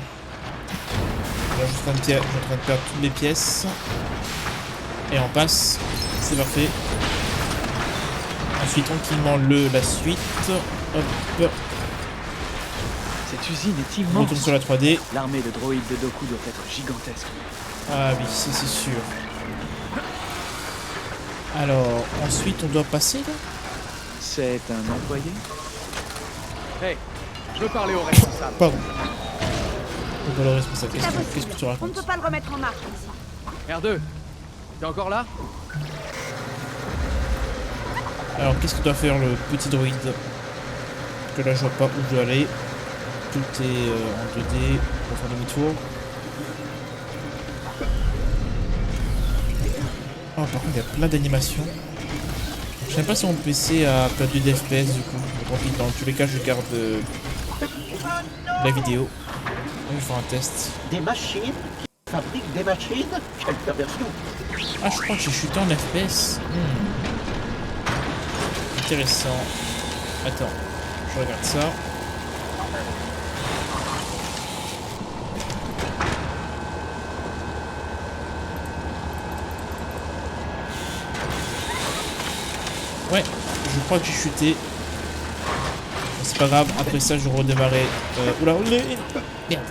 S1: Là, je suis en train de perdre toutes mes pièces. Et on passe. C'est parfait. Ensuite, tranquillement, la suite. Hop.
S7: Cette usine est
S1: On
S7: immense.
S1: retourne sur la 3D.
S7: L'armée de droïdes de Dooku doit être gigantesque.
S1: Ah oui, c'est sûr. Alors, ensuite, on doit passer là?
S7: C'est un employé? Hey, je veux parler au responsable.
S1: Pardon. On doit le responsable. Qu'est-ce que tu
S3: On ne
S1: racontes?
S3: peut pas le remettre en marche ici.
S7: R2, t'es encore là?
S1: Alors, qu'est-ce que doit faire le petit droïde? Que là, je vois pas où je dois aller. Tout est en 2D. On va faire demi-tour. Oh, par contre, il y a plein d'animations. Je sais pas si mon PC a perdu des FPS du coup. Mais tant pis, dans tous les cas, je garde la vidéo. On va faire un test.
S10: Des machines qui fabriquent des machines? Quelle perversion!
S1: Ah, je crois que j'ai chuté en FPS. Intéressant. Attends, je regarde ça. Ouais, je crois que j'ai chuté. C'est pas grave, après ça je redémarrais. Oula, merde.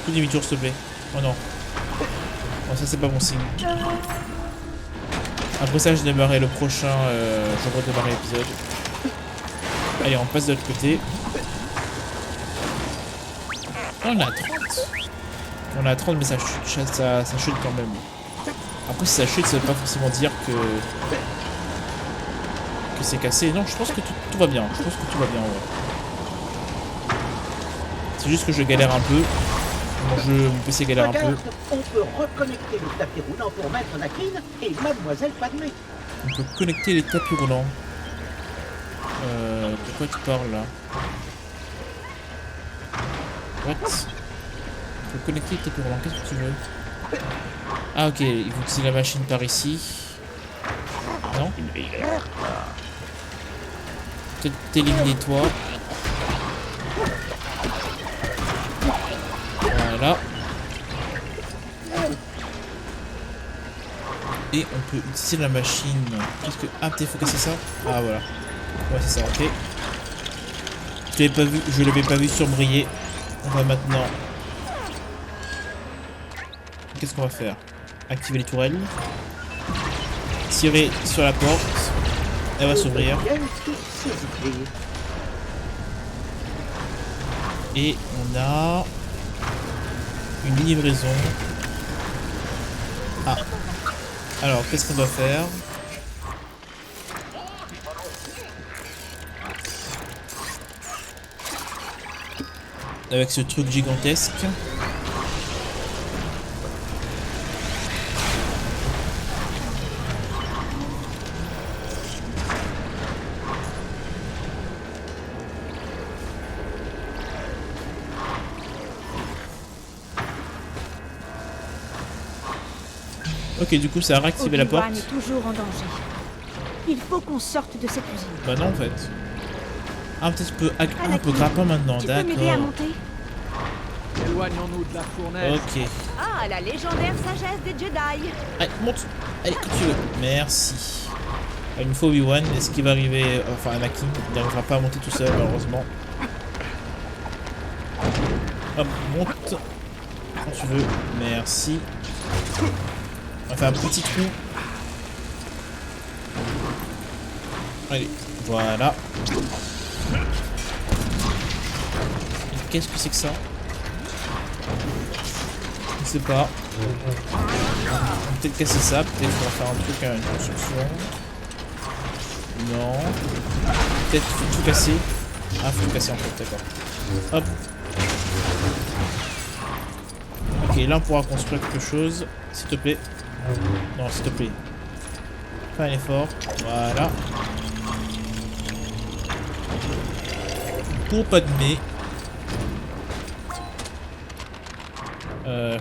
S1: Fais demi-tour s'il te plaît. Oh non. Oh, ça c'est pas bon signe. Après ça je démarrais le prochain. Je redémarrais l'épisode. Allez, on passe de l'autre côté. On a 30. On a 30 mais ça chute quand même. Après si ça chute ça veut pas forcément dire que c'est cassé. Non, je pense que tout va bien. Je pense que tout va bien en vrai. C'est juste que je galère un peu. Mon PC galère un peu.
S10: On peut reconnecter le tapis roulant pour Maître Anakin et Mademoiselle Padmé.
S1: On peut connecter les tapis roulants. De quoi tu parles là? What? On peut connecter les tapis roulants. Qu'est-ce que tu veux? Ah ok, il faut utiliser la machine par ici. Non? Peut-être t'éliminer toi. Voilà. Et on peut utiliser la machine. Qu'est-ce que... Ah, peut-être faut casser ça. Ah voilà. Ouais c'est ça, ok. Je l'avais pas vu surbriller. On va maintenant... Qu'est-ce qu'on va faire? Activer les tourelles. Tirer sur la porte. Elle va s'ouvrir. Et on a une livraison. Ah. Alors, qu'est-ce qu'on doit faire? Avec ce truc gigantesque. Ok, du coup, ça a réactivé la porte.
S3: Obi-Wan est toujours en danger. Il faut qu'on sorte de cette usine.
S1: Bah non, en fait. Ah, peut-être on peut grimper maintenant, d'accord.
S3: Tu peux m'aider à monter?
S7: Éloignons-nous de la fournaise.
S1: Ok.
S9: Ah, la légendaire sagesse des Jedi.
S1: Allez, monte. Allez, quand tu veux. Merci. Une fois Obi-Wan, est-ce qu'il va arriver... Enfin, Anakin, il n'arrivera pas à monter tout seul, malheureusement. Hop, monte. Quand tu veux. Merci. On va faire un petit trou. Allez, voilà. Qu'est-ce que c'est que ça? Je sais pas. On va peut-être casser ça, peut-être qu'on va faire un truc à une construction. Non. Peut-être faut tout casser. Ah, faut tout casser en fait, d'accord. Hop. là on pourra construire quelque chose. S'il te plaît. Non, s'il te plaît. Fais un effort. Voilà. Pour Padmé.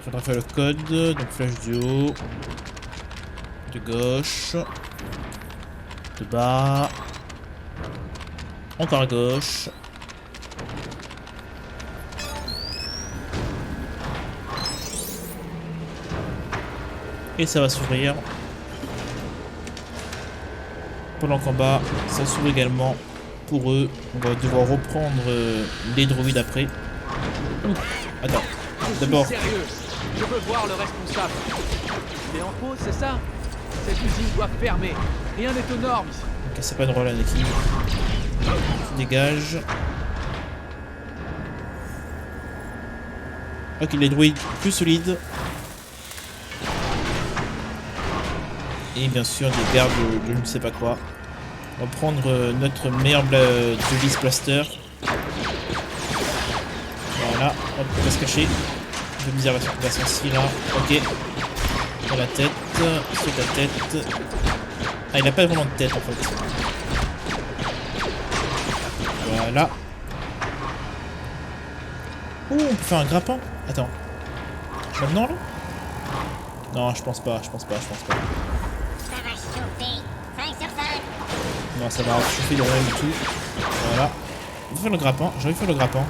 S1: Faudra faire le code. Donc flèche du haut. De gauche. De bas. Encore à gauche. Et ça va s'ouvrir. Pendant qu'en bas, ça s'ouvre également pour eux. On va devoir reprendre les droïdes après. Ouh, attends. D'abord.
S7: Sérieux, je veux voir le responsable. Il est en pause, c'est ça? Cette usine doit fermer. Rien n'est aux normes ici.
S1: Ok, c'est pas drôle, Anakin. Dégage. Ok, les droïdes plus solides. Et bien sûr des gardes de je ne sais pas quoi. On va prendre notre meilleur Duelist Blaster. Voilà, hop, on va se cacher. De misère va s'en là. Ok. Dans la tête. Sur la tête. Ah, il a pas vraiment de tête en fait. Voilà. Oh, on peut faire un grappin. Attends. Maintenant là? Non, je pense pas. Non, ça va chauffer de rien du tout. Voilà. On va faire le grappin. J'ai envie de faire le grappin.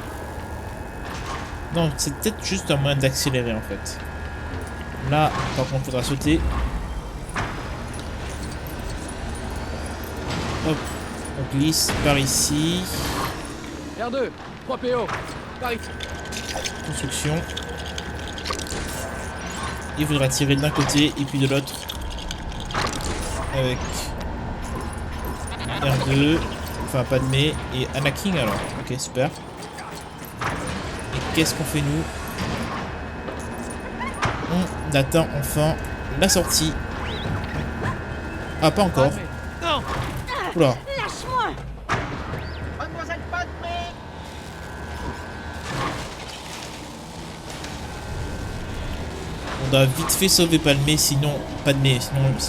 S1: Non, c'est peut-être juste un moyen d'accélérer en fait. Là, par contre, il faudra sauter. Hop. On glisse par ici.
S7: R2, 3 PO. Par ici.
S1: Construction. Il faudra tirer d'un côté et puis de l'autre. Avec R2, enfin Padmé et Anakin alors. Ok, super. Et qu'est-ce qu'on fait nous? On atteint enfin la sortie. Ah, pas encore.
S9: Non.
S1: Oula.
S9: Lâche-moi. Mademoiselle Padmé.
S1: On doit vite fait sauver Padmé, sinon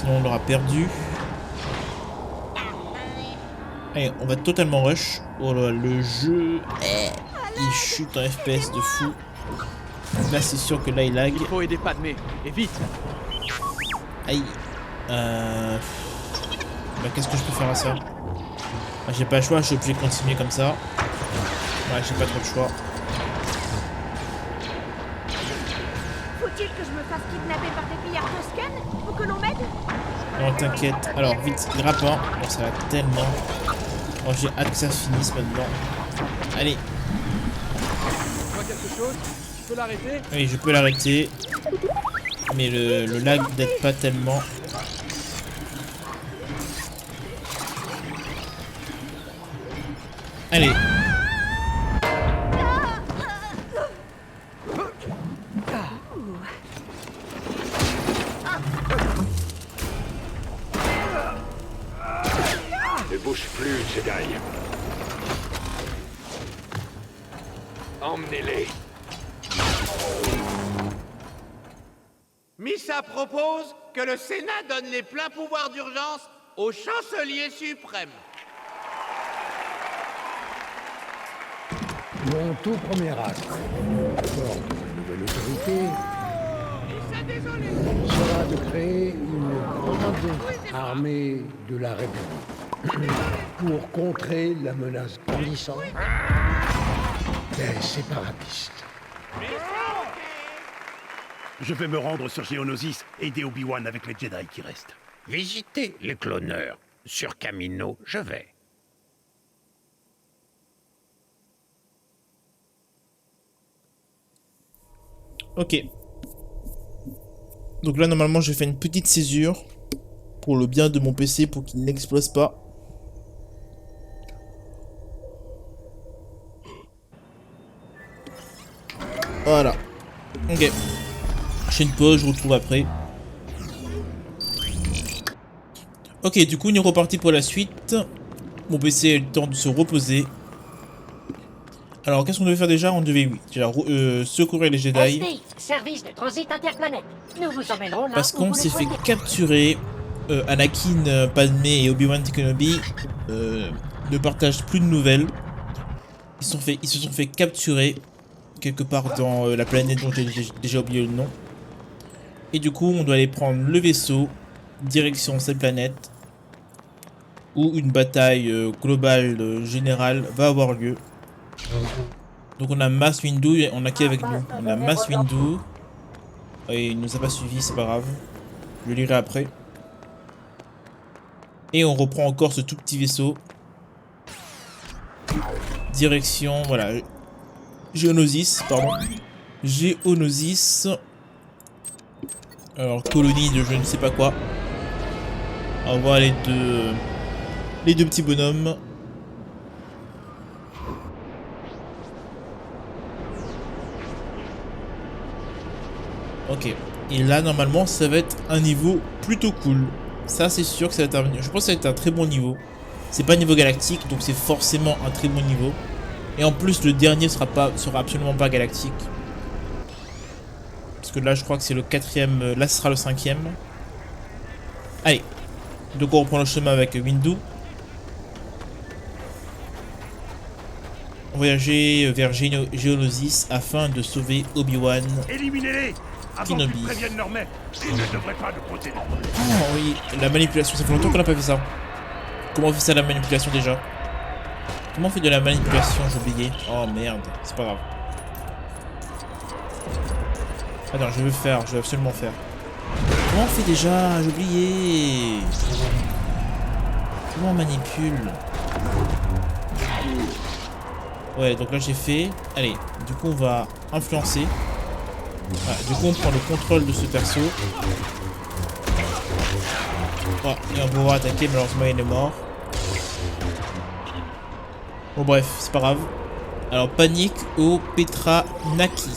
S1: on l'aura perdu. Allez, on va totalement rush. Oh là, le jeu, il chute en FPS de fou. Là, c'est sûr que là, il lag.
S7: Il faut aider Padmé, et vite.
S1: Aïe. Bah, qu'est-ce que je peux faire à ça? Bah, j'ai pas le choix, je suis obligé de continuer comme ça. Ouais, j'ai pas trop le choix.
S9: Faut-il que je me fasse kidnapper par des pillards toscanes pour que l'on m'aide?
S1: Non, t'inquiète. Alors, vite, grappin. Bon, ça va tellement. Oh, j'ai hâte que ça finisse maintenant. Allez.
S7: Tu vois quelque chose? Tu peux l'arrêter?
S1: Oui, je peux l'arrêter. Mais le lag n'aide pas tellement. Allez.
S16: Ne bouge plus, Jedi. Emmenez-les.
S17: Missa propose que le Sénat donne les pleins pouvoirs d'urgence au chancelier suprême.
S5: Mon tout premier acte, fort de ma nouvelle autorité, sera de créer une grande armée de la République pour contrer la menace grandissante des séparatistes.
S11: Je vais me rendre sur Geonosis et aider Obi-Wan avec les Jedi qui restent.
S18: Visiter les cloneurs. Sur Kamino, je vais.
S1: Ok. Donc là, normalement, j'ai fait une petite césure pour le bien de mon PC, pour qu'il n'explose pas. Voilà. Ok. Je fais une pause, je vous retrouve après. Ok, du coup, on est reparti pour la suite. Mon PC a eu le temps de se reposer. Alors, qu'est-ce qu'on devait faire déjà? On devait, oui, déjà, secourir les Jedi.
S4: SD, service de transit interplanète. Nous vous emmènerons là
S1: Parce
S4: où
S1: qu'on
S4: vous le
S1: s'est fait
S4: souhaitez.
S1: capturer. Anakin, Padmé et Obi-Wan Kenobi ne partagent plus de nouvelles. Ils se sont fait capturer quelque part dans la planète dont j'ai déjà oublié le nom. Et du coup, on doit aller prendre le vaisseau, direction cette planète, où une bataille globale générale va avoir lieu. Donc on a Mace Windu, on a qui avec nous? On a Mace Windu. Et il nous a pas suivi, c'est pas grave. Je le lirai après. Et on reprend encore ce tout petit vaisseau. Direction, voilà. Geonosis, pardon. Geonosis. Alors, colonie de je ne sais pas quoi. On voit les deux petits bonhommes. Ok. Et là, normalement, ça va être un niveau plutôt cool. Ça, c'est sûr que ça va être je pense que ça va être un très bon niveau. C'est pas niveau galactique, donc c'est forcément un très bon niveau. Et en plus, le dernier sera absolument pas galactique. Parce que là, je crois que c'est le 4ème. Là, ce sera le 5ème. Allez. Donc, on reprend le chemin avec Windu. Voyager vers Geonosis afin de sauver Obi-Wan
S16: Éliminez-les avant
S1: Kenobi.
S16: qu'ils préviennent leur maître. Ils ne devraient pas nous procéder.
S1: Oh oui, la manipulation. Ça fait longtemps qu'on n'a pas fait ça. Comment on fait ça, la manipulation, déjà? Comment on fait de la manipulation? J'ai oublié. Oh merde, c'est pas grave. Attends, je veux absolument faire. Comment on fait déjà? J'ai oublié. Comment on manipule? Ouais, donc là j'ai fait. Allez, du coup on va influencer. Voilà, du coup on prend le contrôle de ce perso. Oh, et on va pouvoir attaquer, malheureusement il est mort. Bon bref, c'est pas grave. Alors panique au Petra Naki.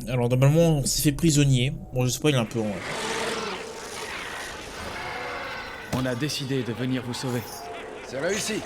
S1: Alors normalement on s'est fait prisonnier. Bon je sais pas, il est un peu en...
S7: On a décidé de venir vous sauver.
S14: C'est réussi.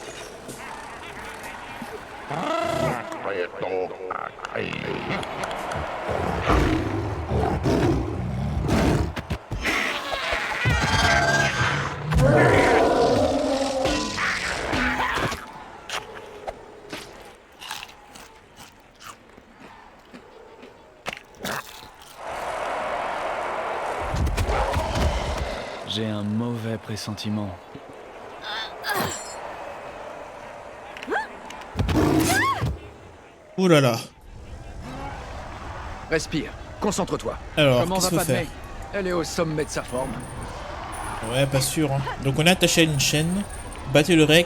S7: J'ai un mauvais pressentiment.
S1: Oh là là.
S14: Respire, concentre-toi.
S1: Alors,
S14: comment
S1: qu'est-ce
S14: va
S1: qu'il faut
S14: Padmé?
S1: faire?
S14: Elle est au sommet de sa forme.
S1: Ouais, pas sûr. Hein. Donc on est attaché à une chaîne. Battez le requet.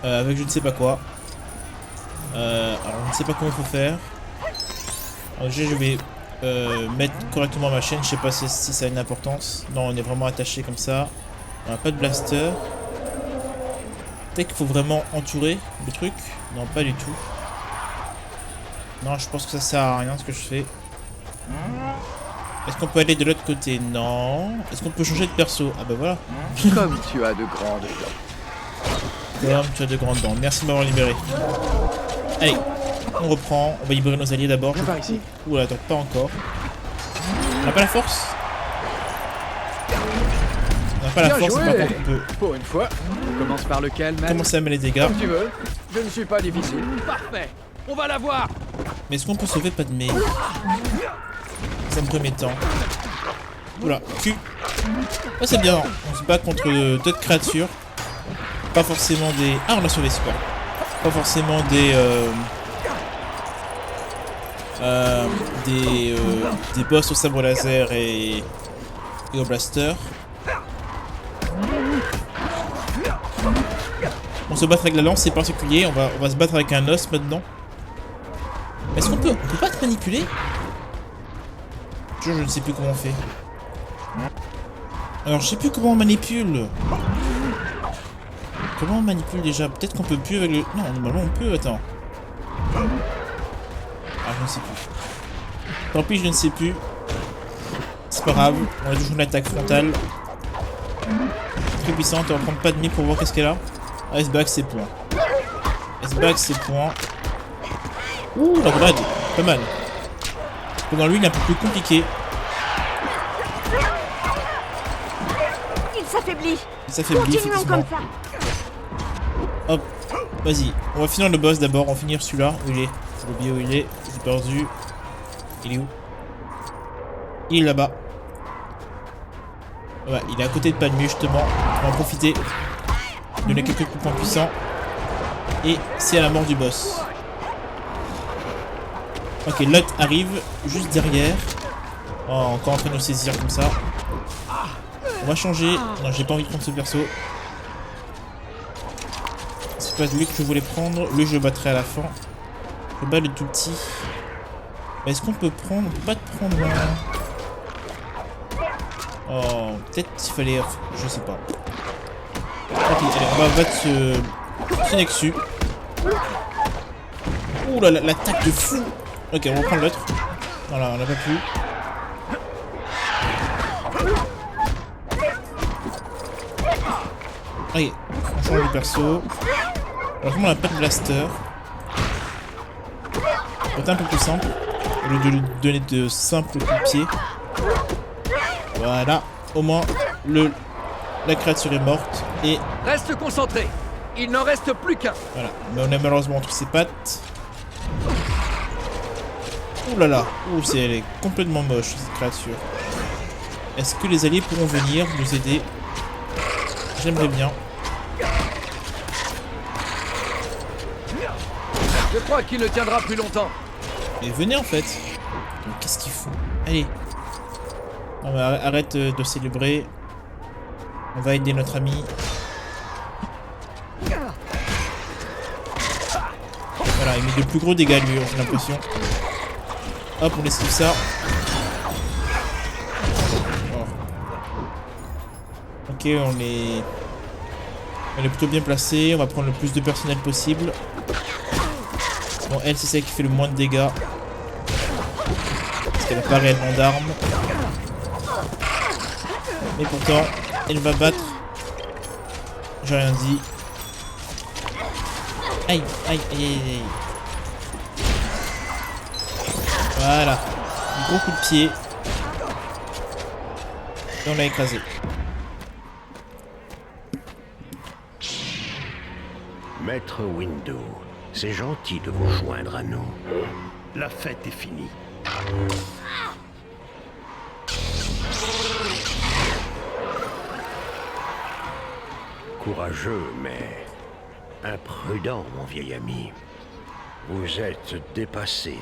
S1: Avec je ne sais pas quoi. Alors je ne sais pas comment il faut faire. Alors déjà je vais mettre correctement ma chaîne. Je sais pas si ça a une importance. Non, on est vraiment attaché comme ça. On n'a pas de blaster. Peut-être qu'il faut vraiment entourer le truc. Non, pas du tout. Non, je pense que ça sert à rien ce que je fais. Est-ce qu'on peut aller de l'autre côté? Non. Est-ce qu'on peut changer de perso? Ah bah voilà.
S14: Comme tu as de grandes dents.
S1: Comme tu as de grandes dents. Merci de m'avoir libéré. Allez, on reprend. On va libérer nos alliés d'abord.
S14: Par ici.
S1: Oula, attends, pas encore. On n'a pas la force? On n'a pas la
S14: Bien
S1: force,
S14: joué.
S1: mais par contre on peut
S14: Pour une fois. On commence par lequel, maître?
S1: commencer à mettre les dégâts.
S14: Comme tu veux. Je ne suis pas difficile.
S7: Parfait. On va la voir.
S1: Mais est-ce qu'on peut sauver Padmé? Ça me premier temps. Oula, cul. Oh, c'est bien. On se bat contre d'autres créatures. Pas forcément des... Ah, on l'a sauvé, super. Pas forcément des boss au sabre laser et au blaster. On se bat avec la lance, c'est particulier. On va se battre avec un os maintenant. Est-ce qu'on peut... On peut pas te manipuler? Je ne sais plus comment on fait. Alors, je sais plus comment on manipule. Comment on manipule déjà? Peut-être qu'on peut plus avec le... Non, normalement on peut, attends. Ah, je ne sais plus. Tant pis, je ne sais plus. C'est pas grave, on a toujours une attaque frontale. Très puissante, on va prendre pas de mie pour voir qu'est-ce qu'elle a. Ah, S-Bag, c'est point. S-Bag, c'est point. Ouh, la grenade, pas mal. Pendant lui, il est un peu plus compliqué.
S9: Il s'affaiblit.
S1: Il s'affaiblit,
S9: Continuons
S1: effectivement.
S9: comme ça.
S1: Hop, vas-y. On va finir le boss d'abord. On va finir celui-là. Où il est? J'ai oublié où il est. J'ai perdu. Il est où? Il est là-bas. Ouais, il est à côté de Padmé, justement. On va en profiter. Donner quelques coups de poing puissants. Et c'est à la mort du boss. Ok, Lot arrive juste derrière. Oh, encore en train de nous saisir comme ça. On va changer. Non, j'ai pas envie de prendre ce perso. C'est pas lui que je voulais prendre. Lui, je le battrai à la fin. Je bats le tout petit. Est-ce qu'on peut prendre? On peut pas te prendre un... Oh, peut-être qu'il fallait... Je sais pas. Ok, allez, on va battre ce Nexus. Ouh là, l'attaque de fou. Ok, on va prendre l'autre. Voilà, on n'a pas pu. Ok, on change de perso. Alors, on n'a pas de blaster. Ça va être un peu plus simple. Au lieu de lui donner de simples coups de pied. Voilà, au moins la créature est morte et...
S7: Reste concentré. Il n'en reste plus qu'un.
S1: Voilà, mais on a malheureusement entre ses pattes. Ouh là là, ouh, elle est complètement moche cette créature. Est-ce que les alliés pourront venir nous aider? J'aimerais bien.
S7: Je crois qu'il ne tiendra plus longtemps.
S1: Mais venez en fait. Qu'est-ce qu'il faut? Allez. Non mais arrête de célébrer. On va aider notre ami. Voilà, il met de plus gros dégâts lui, j'ai l'impression. Hop, on esquive ça. Oh. Ok, on est plutôt bien placé. On va prendre le plus de personnel possible. Bon, elle, c'est celle qui fait le moins de dégâts. Parce qu'elle n'a pas réellement d'armes. Mais pourtant, elle va battre. J'ai rien dit. Aïe, aïe, aïe, aïe, aïe. Voilà. Un gros coup de pied. Et on l'a écrasé.
S6: Maître Windu, c'est gentil de vous joindre à nous. La fête est finie. Courageux, mais imprudent, mon vieil ami. Vous êtes dépassé.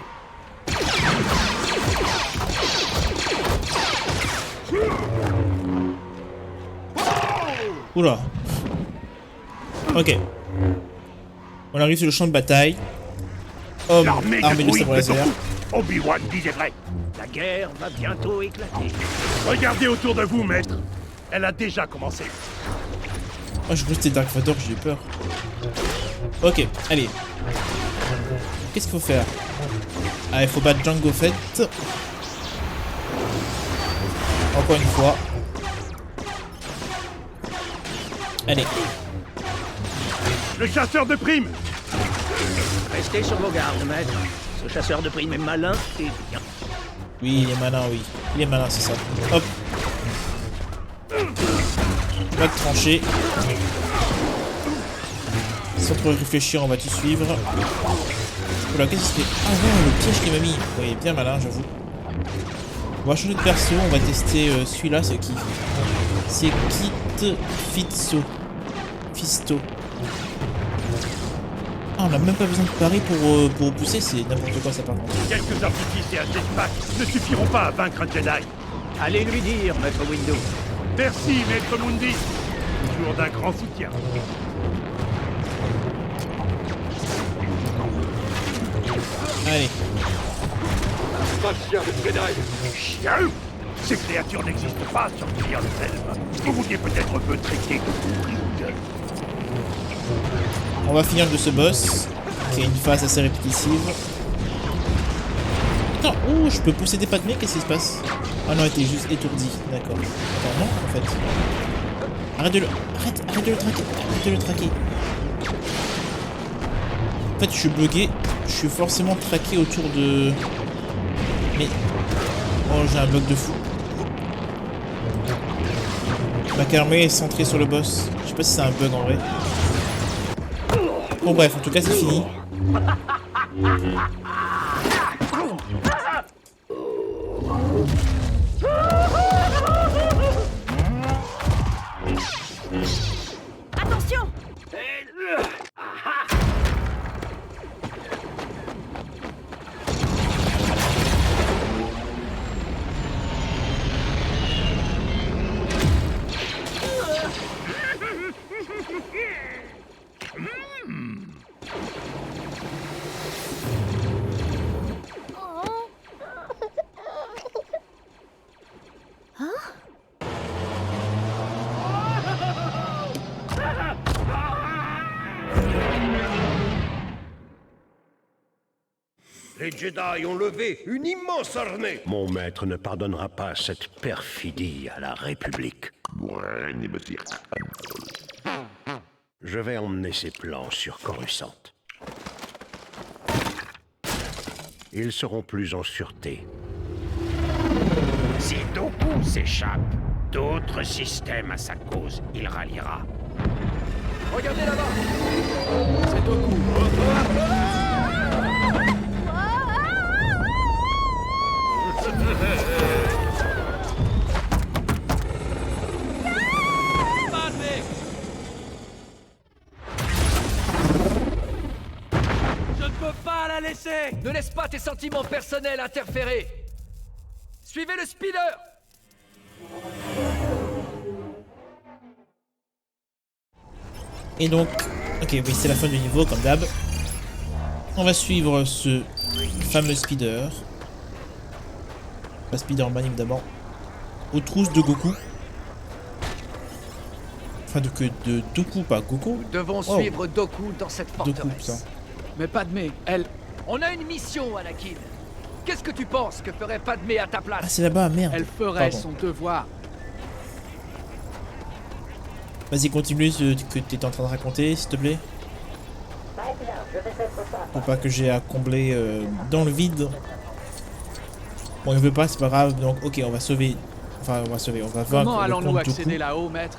S1: Oula. Ok. On arrive sur le champ de bataille. Homme
S16: L'armée
S1: armé de
S16: de
S1: sabre laser.
S16: Obi-Wan disait vrai.
S6: La guerre va bientôt éclater.
S16: Regardez autour de vous, maître. Elle a déjà commencé.
S1: Oh, je crois que c'était Dark Vador, j'ai eu peur. Ok, allez. Qu'est-ce qu'il faut faire? Ah, il faut battre Jango Fett. Encore une fois. Allez.
S16: Le chasseur de primes.
S10: Restez sur vos gardes, maître. Ce chasseur de primes est malin et bien.
S1: Oui, il est malin, oui. Il est malin, c'est ça. Hop. On va te trancher. Sans trop réfléchir, on va te suivre. Oula, qu'est-ce que c'est? Ah ouais, le piège qu'il m'a mis. Oui, il est bien malin, j'avoue. On va changer de perso, on va tester celui-là, c'est qui? C'est Kit Fisto. Ah, on n'a même pas besoin de pari pour pousser, c'est n'importe quoi ça par contre.
S16: Quelques artifices et un jetpack ne suffiront pas à vaincre un Jedi.
S10: Allez lui dire, maître Windu.
S16: Merci, maître Mundi. Toujours d'un grand soutien.
S1: Allez.
S16: Pas chien de Jedi. Chien? Ces créatures n'existent pas sur Clear Self. Vous vouliez peut-être me traiter de brute.
S1: On va finir de ce boss, qui a une phase assez répétitive. Putain, oh, je peux posséder Padmé, qu'est-ce qui se passe? Ah non, elle était juste étourdie, d'accord. Attends, non, en fait. Arrête de le traquer. Arrête de le traquer. En fait, je suis bugué. Je suis forcément traqué autour de... Mais... Oh, j'ai un bug de fou. Ma caméra est centrée sur le boss. Je sais pas si c'est un bug en vrai. Bon bref, en tout cas c'est fini.
S9: Attention!
S16: Les Jedi ont levé une immense armée.
S15: Mon maître ne pardonnera pas cette perfidie à la République. Je vais emmener ses plans sur Coruscant. Ils seront plus en sûreté.
S11: Si Dooku s'échappe, d'autres systèmes à sa cause, il ralliera.
S7: Regardez là-bas. C'est Dooku. Je ne peux pas la laisser. Ne laisse pas tes sentiments personnels interférer. Suivez le speeder.
S1: Et donc... Ok, oui, c'est la fin du niveau, comme d'hab. On va suivre ce fameux speeder. Pas Spider-Man, évidemment. Aux trousses de Goku. Enfin, de Dooku, pas Goku.
S7: Nous devons suivre Dooku dans cette forteresse.
S1: Dooku, putain.
S7: Mais Padmé, elle... On a une mission, Anakin. Qu'est-ce que tu penses que ferait Padmé à ta place?
S1: Ah, c'est là-bas, merde.
S7: Elle ferait
S1: Pardon.
S7: son devoir.
S1: Vas-y, continue ce que t'étais en train de raconter, s'il te plaît. Pour pas que j'ai à combler dans le vide. Bon, il veut pas, c'est pas grave. Donc, ok, on va sauver. Enfin, on va sauver. On va vaincre.
S7: Comment allons-nous
S1: le
S7: accéder là-haut, maître?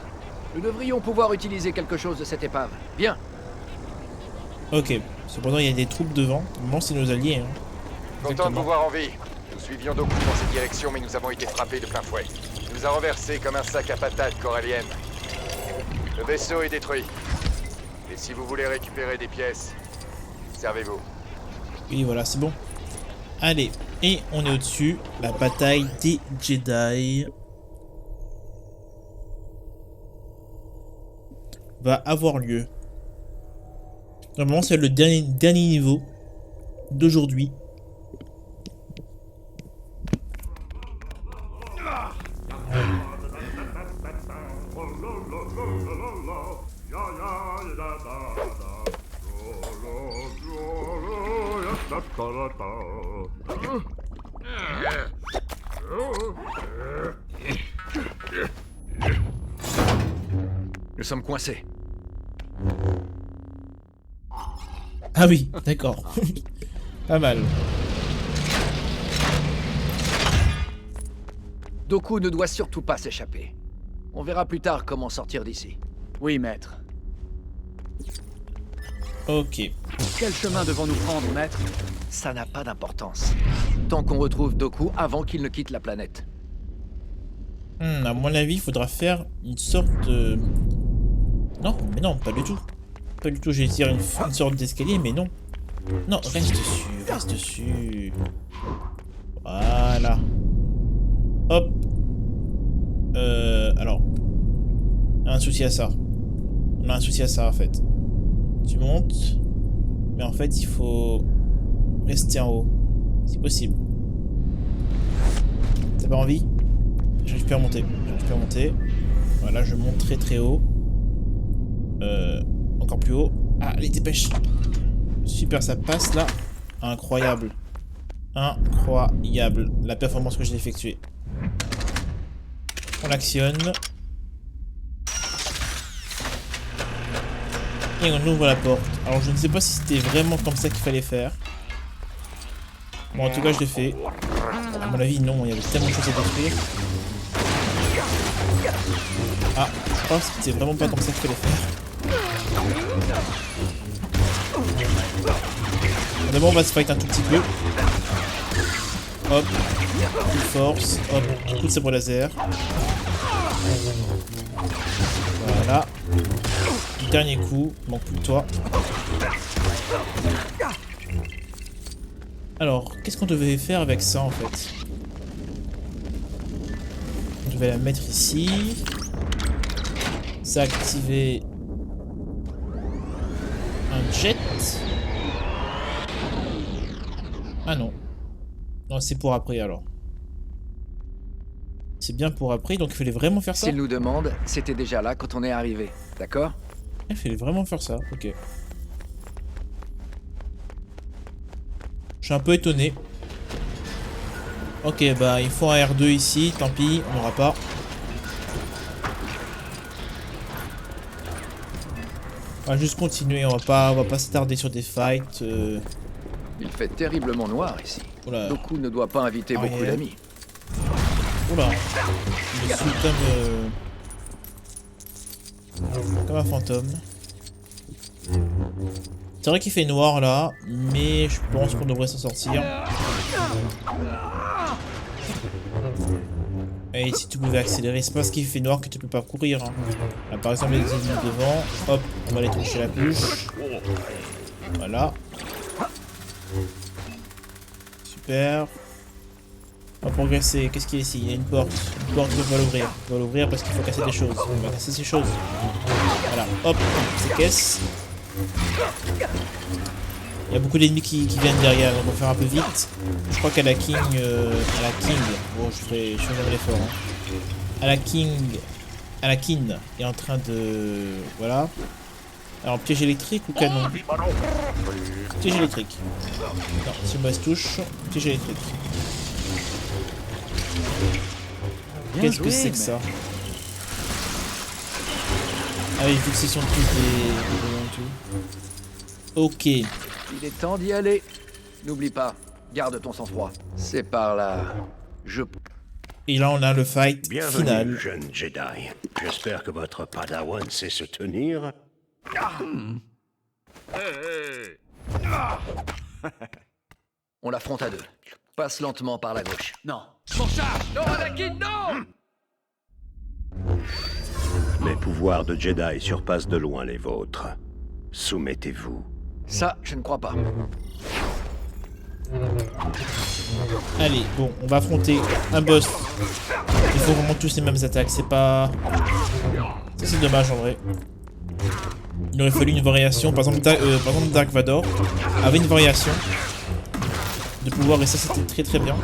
S7: Nous devrions pouvoir utiliser quelque chose de cette épave. Bien.
S1: Ok. Cependant, il y a des troupes devant. Bon, c'est nos alliés. Hein.
S19: Content de vous voir en vie. Nous suivions Dooku dans cette direction, mais nous avons été frappés de plein fouet. Il nous a renversés comme un sac à patates corallienne. Le vaisseau est détruit. Et si vous voulez récupérer des pièces, servez-vous.
S1: Oui, voilà, c'est bon. Allez, et on est au-dessus. La bataille des Jedi va avoir lieu. Normalement, c'est le dernier niveau d'aujourd'hui.
S7: Nous sommes coincés.
S1: Ah oui, d'accord. Pas mal.
S7: Dooku ne doit surtout pas s'échapper. On verra plus tard comment sortir d'ici. Oui, maître.
S1: Ok.
S7: Quel chemin devons-nous prendre, maître? Ça n'a pas d'importance. Tant qu'on retrouve Dooku avant qu'il ne quitte la planète.
S1: À mon avis, il faudra faire une sorte de... Non, mais non, pas du tout. Pas du tout, j'ai tiré une sorte d'escalier, mais non. Non, reste dessus, reste dessus. Voilà. Hop. Alors. On a un souci à ça. On a un souci à ça, en fait. Tu montes. Mais en fait, il faut rester en haut. C'est possible. T'as pas envie? J'arrive plus à monter. J'arrive plus à monter. Voilà, je monte très très haut. Encore plus haut. Ah, allez, dépêche. Super, ça passe là. Incroyable. Incroyable. La performance que j'ai effectuée. On l'actionne. Et on ouvre la porte. Alors je ne sais pas si c'était vraiment comme ça qu'il fallait faire. Bon, en tout cas, je l'ai fait. À mon avis, non, il y avait tellement de choses à détruire. Ah, je pense que c'était vraiment pas comme ça qu'il fallait faire. D'abord, on va se fight un tout petit peu. Hop, coup de force, hop, coup de sabre laser. Voilà. Dernier coup, il manque plus de toi. Alors, qu'est-ce qu'on devait faire avec ça en fait? On devait la mettre ici. Ça a activé un jet. Ah non. Non, c'est pour après alors. C'est bien pour après, donc il fallait vraiment faire ça.
S20: S'il nous demande, c'était déjà là quand on est arrivé, d'accord?
S1: Il fallait vraiment faire ça, ok. Je suis un peu étonné. Ok, bah il faut un R2 ici, tant pis, on n'aura pas. On va juste continuer, on va pas s'attarder sur des fights.
S20: Il fait terriblement noir ici.
S1: Oula.
S20: Doku ne doit pas inviter beaucoup d'amis.
S1: Oula, je suis comme un fantôme. C'est vrai qu'il fait noir là, mais je pense qu'on devrait s'en sortir. Et si tu pouvais accélérer, c'est parce qu'il fait noir que tu peux pas courir. Hein. Là, par exemple, les ennemis devant, hop, on va les toucher la bouche. Voilà. Super. On va progresser. Qu'est-ce qu'il y a ici? Il y a une porte. Une porte, on va l'ouvrir. On va l'ouvrir parce qu'il faut casser des choses. On va casser ces choses. Voilà. Hop, ces caisses. Il y a beaucoup d'ennemis qui viennent derrière, donc on va faire un peu vite. Je crois qu'à la King... Bon, je ferai jamais l'effort. Hein. À la King est en train de... Voilà. Alors, piège électrique ou canon? Piège électrique. Non, c'est une mauvaise touche. Piège électrique. Qu'est-ce que c'est que ça? Ah oui, vu que c'est son truc et tout. Ok.
S20: Il est temps d'y aller. N'oublie pas, garde ton sang-froid. C'est par là.
S1: Et là, on a le fight
S10: Bienvenue,
S1: final.
S10: jeune Jedi. J'espère que votre padawan sait se tenir.
S20: On l'affronte à deux. Passe lentement par la gauche.
S7: Non. Mon chat! Non, Anakin, non!
S10: Mes pouvoirs de Jedi surpassent de loin les vôtres. Soumettez-vous.
S20: Ça, je ne crois pas.
S1: Allez, bon, on va affronter un boss. Il faut vraiment tous les mêmes attaques, c'est pas... Ça, c'est dommage en vrai. Il aurait fallu une variation. Par exemple, Dark Vador avait une variation de pouvoir et ça, c'était très très bien.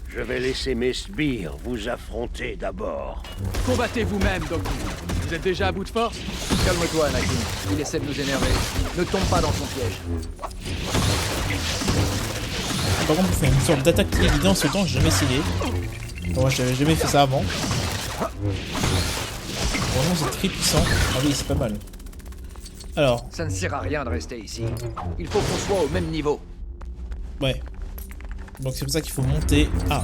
S10: Je vais laisser mes sbires vous affronter d'abord.
S7: Combattez vous-même, Doku. Vous êtes déjà à bout de force?
S20: Calme-toi, Anakin. Il essaie de nous énerver. Ne tombe pas dans son piège.
S1: Par contre, c'est une sorte d'attaque très évidente, ce temps, j'ai jamais essayé. Moi, j'avais jamais fait ça avant. Vraiment, c'est très puissant. Ah oui, c'est pas mal. Alors.
S20: Ça ne sert à rien de rester ici. Il faut qu'on soit au même niveau.
S1: Ouais. Donc c'est pour ça qu'il faut monter. Ah.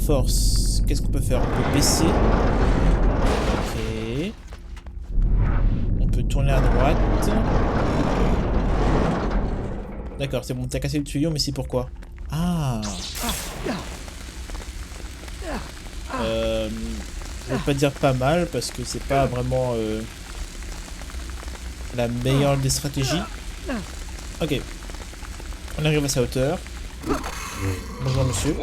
S1: Force. Qu'est-ce qu'on peut faire? On peut baisser. Ok. On peut tourner à droite. D'accord, c'est bon, t'as cassé le tuyau, mais c'est pourquoi? Ah. Je vais pas dire pas mal, parce que c'est pas vraiment la meilleure des stratégies. Ok. On arrive à sa hauteur. Bonjour monsieur.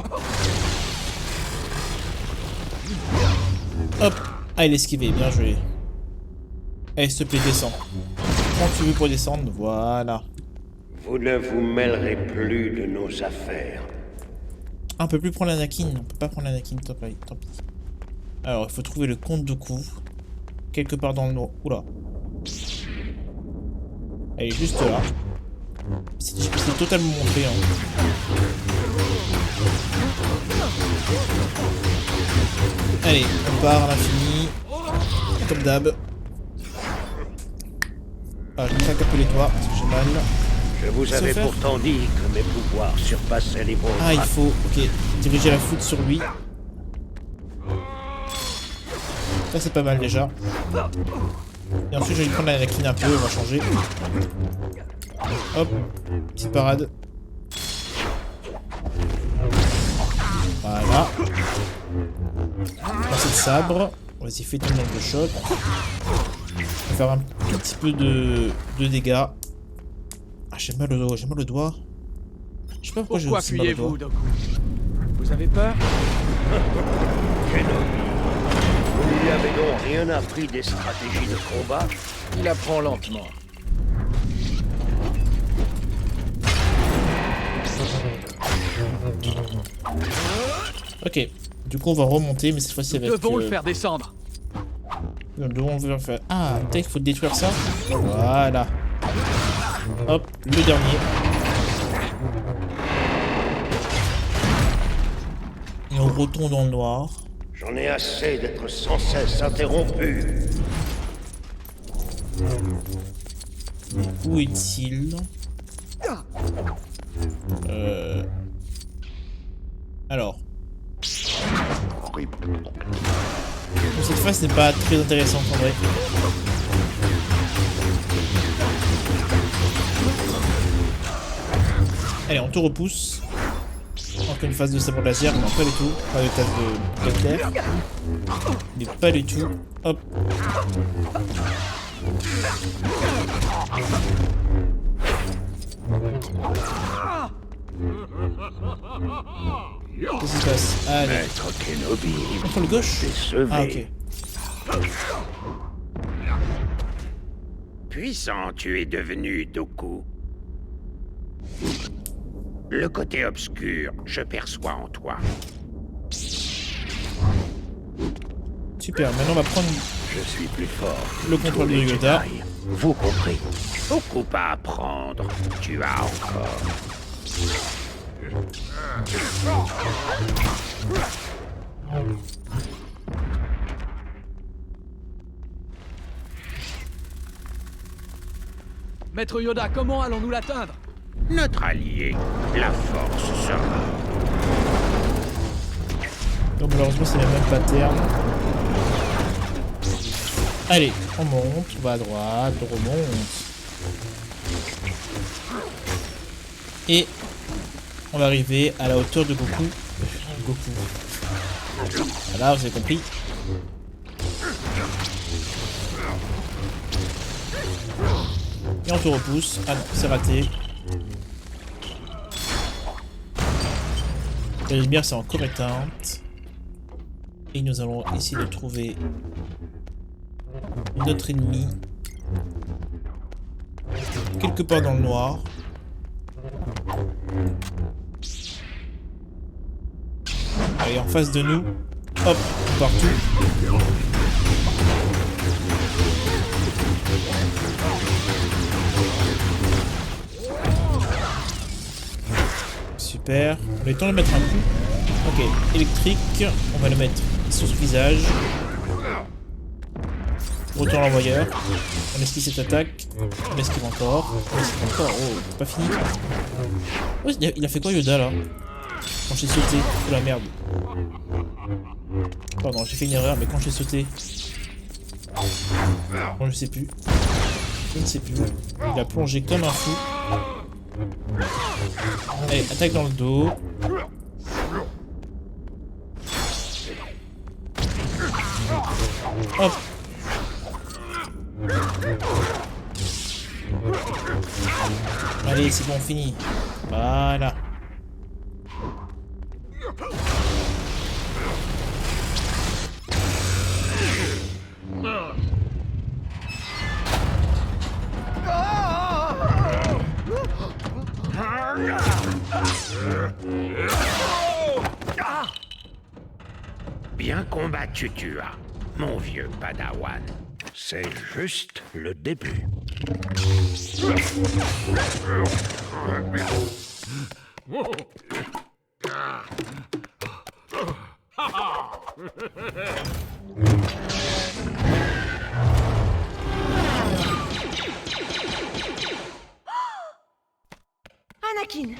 S1: Hop. Ah, il est esquivé, bien joué. Allez, s'il te plaît, descends. Prends tu veux pour descendre, voilà.
S10: Vous ne vous mêlerez plus de nos affaires.
S1: Ah, on peut plus prendre l'Anakin. On peut pas prendre l'Anakin, tant pis. Alors, il faut trouver le compte Doku. Quelque part dans le noir. Oula. Elle est juste là. C'est totalement montré. Hein. Allez, on part à l'infini. comme d'hab. Ah, je craque un peu les doigts parce que j'ai mal.
S10: Je vous avais pourtant dit que mes pouvoirs surpassaient les vôtres.
S1: Ah, il faut, ok, diriger la foudre sur lui. Ça, c'est pas mal déjà. Et ensuite, je vais prendre la anakin un peu, on va changer. Hop, petite parade. Voilà. Lancer de sabre. On va essayer de faire tout le nombre de chocs. On va faire un tout petit peu de dégâts. Ah, j'ai mal au doigt. Je sais pas pourquoi j'ai aussi mal au doigt.
S7: Pourquoi fuyez-vous, Doku? Vous avez peur?
S10: Kenobi, vous ne lui avez donc rien appris des stratégies de combat?
S20: Il apprend lentement.
S1: Ok, du coup on va remonter, mais cette fois-ci avec...
S7: Nous devons le faire descendre.
S1: Nous devons le faire... Ah, peut-être qu'il faut détruire ça. Voilà. Hop, le dernier. Et on retourne dans le noir.
S10: J'en ai assez d'être sans cesse interrompu.
S1: Où est-il? Alors. Bon, cette phase n'est pas très intéressante en vrai. Allez, on te repousse. Encore une phase de sabre laser, non pas du tout. Pas de tasse de terre. Mais pas du tout. Hop. Qu'est-ce qui se passe? Allez.
S10: Maître Kenobi.
S1: Contre le gauche? Ah, ok.
S11: Puissant tu es devenu, Doku. Le côté obscur, je perçois en toi.
S1: Super, maintenant on va prendre...
S10: Je suis plus fort.
S1: Le contrôle de Yoda.
S10: Vous compris.
S11: Beaucoup à apprendre. Tu as encore.
S7: Maître Yoda, comment allons-nous l'atteindre?
S11: Notre allié, la force sera.
S1: Donc malheureusement c'est la même pattern. Allez, on monte, on va à droite, on remonte. Et on va arriver à la hauteur de Goku. Voilà, vous avez compris. Et on te repousse. Ah non, c'est raté. La lumière c'est encore éteinte. Et nous allons essayer de trouver notre ennemi quelque part dans le noir. Allez, en face de nous. Hop, partout. Super. On est temps de mettre un coup. Ok, électrique. On va le mettre sur ce visage. Retour l'envoyeur. On esquive cette attaque. On esquive encore. On esquive encore. Oh, c'est pas fini. Oh, il a fait quoi Yoda là? Quand j'ai sauté. Oh la merde. Pardon, j'ai fait une erreur, mais quand j'ai sauté. Bon, je sais plus. Je ne sais plus. Il a plongé comme un fou. Allez, attaque dans le dos. Hop. Allez, c'est bon, fini. Voilà.
S11: Bien combattu tu as, mon vieux Padawan.
S10: C'est juste le début.
S9: Anakin.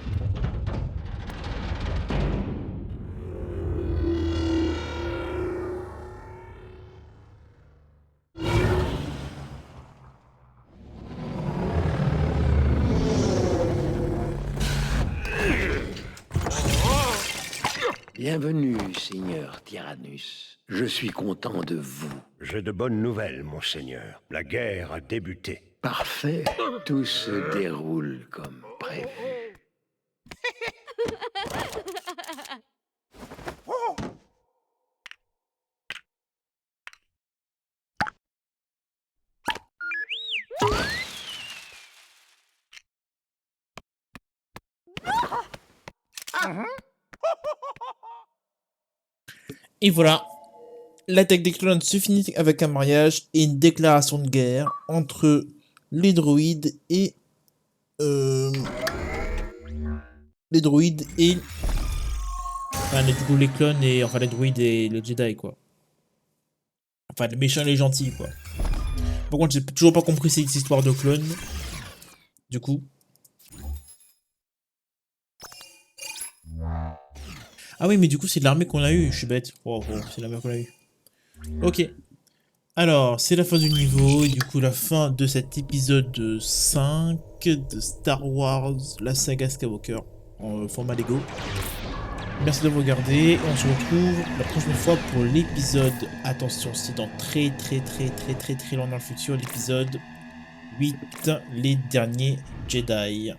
S10: Bienvenue, Seigneur Tyrannus. Je suis content de vous.
S21: J'ai de bonnes nouvelles, mon seigneur. La guerre a débuté.
S10: Parfait. Tout se déroule comme prévu.
S1: Et voilà, l'attaque des clones se finit avec un mariage et une déclaration de guerre entre les droïdes et... les droïdes et... Enfin, du coup, les clones et... Enfin, les droïdes et les Jedi, quoi. Enfin, les méchants et les gentils, quoi. Par contre, j'ai toujours pas compris cette histoire de clones. Du coup... Ah oui, mais du coup, c'est de l'armée qu'on a eu. Je suis bête. Oh, c'est l'armée qu'on a eu. Ok. Alors, c'est la fin du niveau. Et du coup, la fin de cet épisode 5 de Star Wars, la saga Skywalker, en format Lego. Merci de regarder. Et on se retrouve la prochaine fois pour l'épisode. Attention, c'est dans très loin dans le futur. L'épisode 8, les derniers Jedi.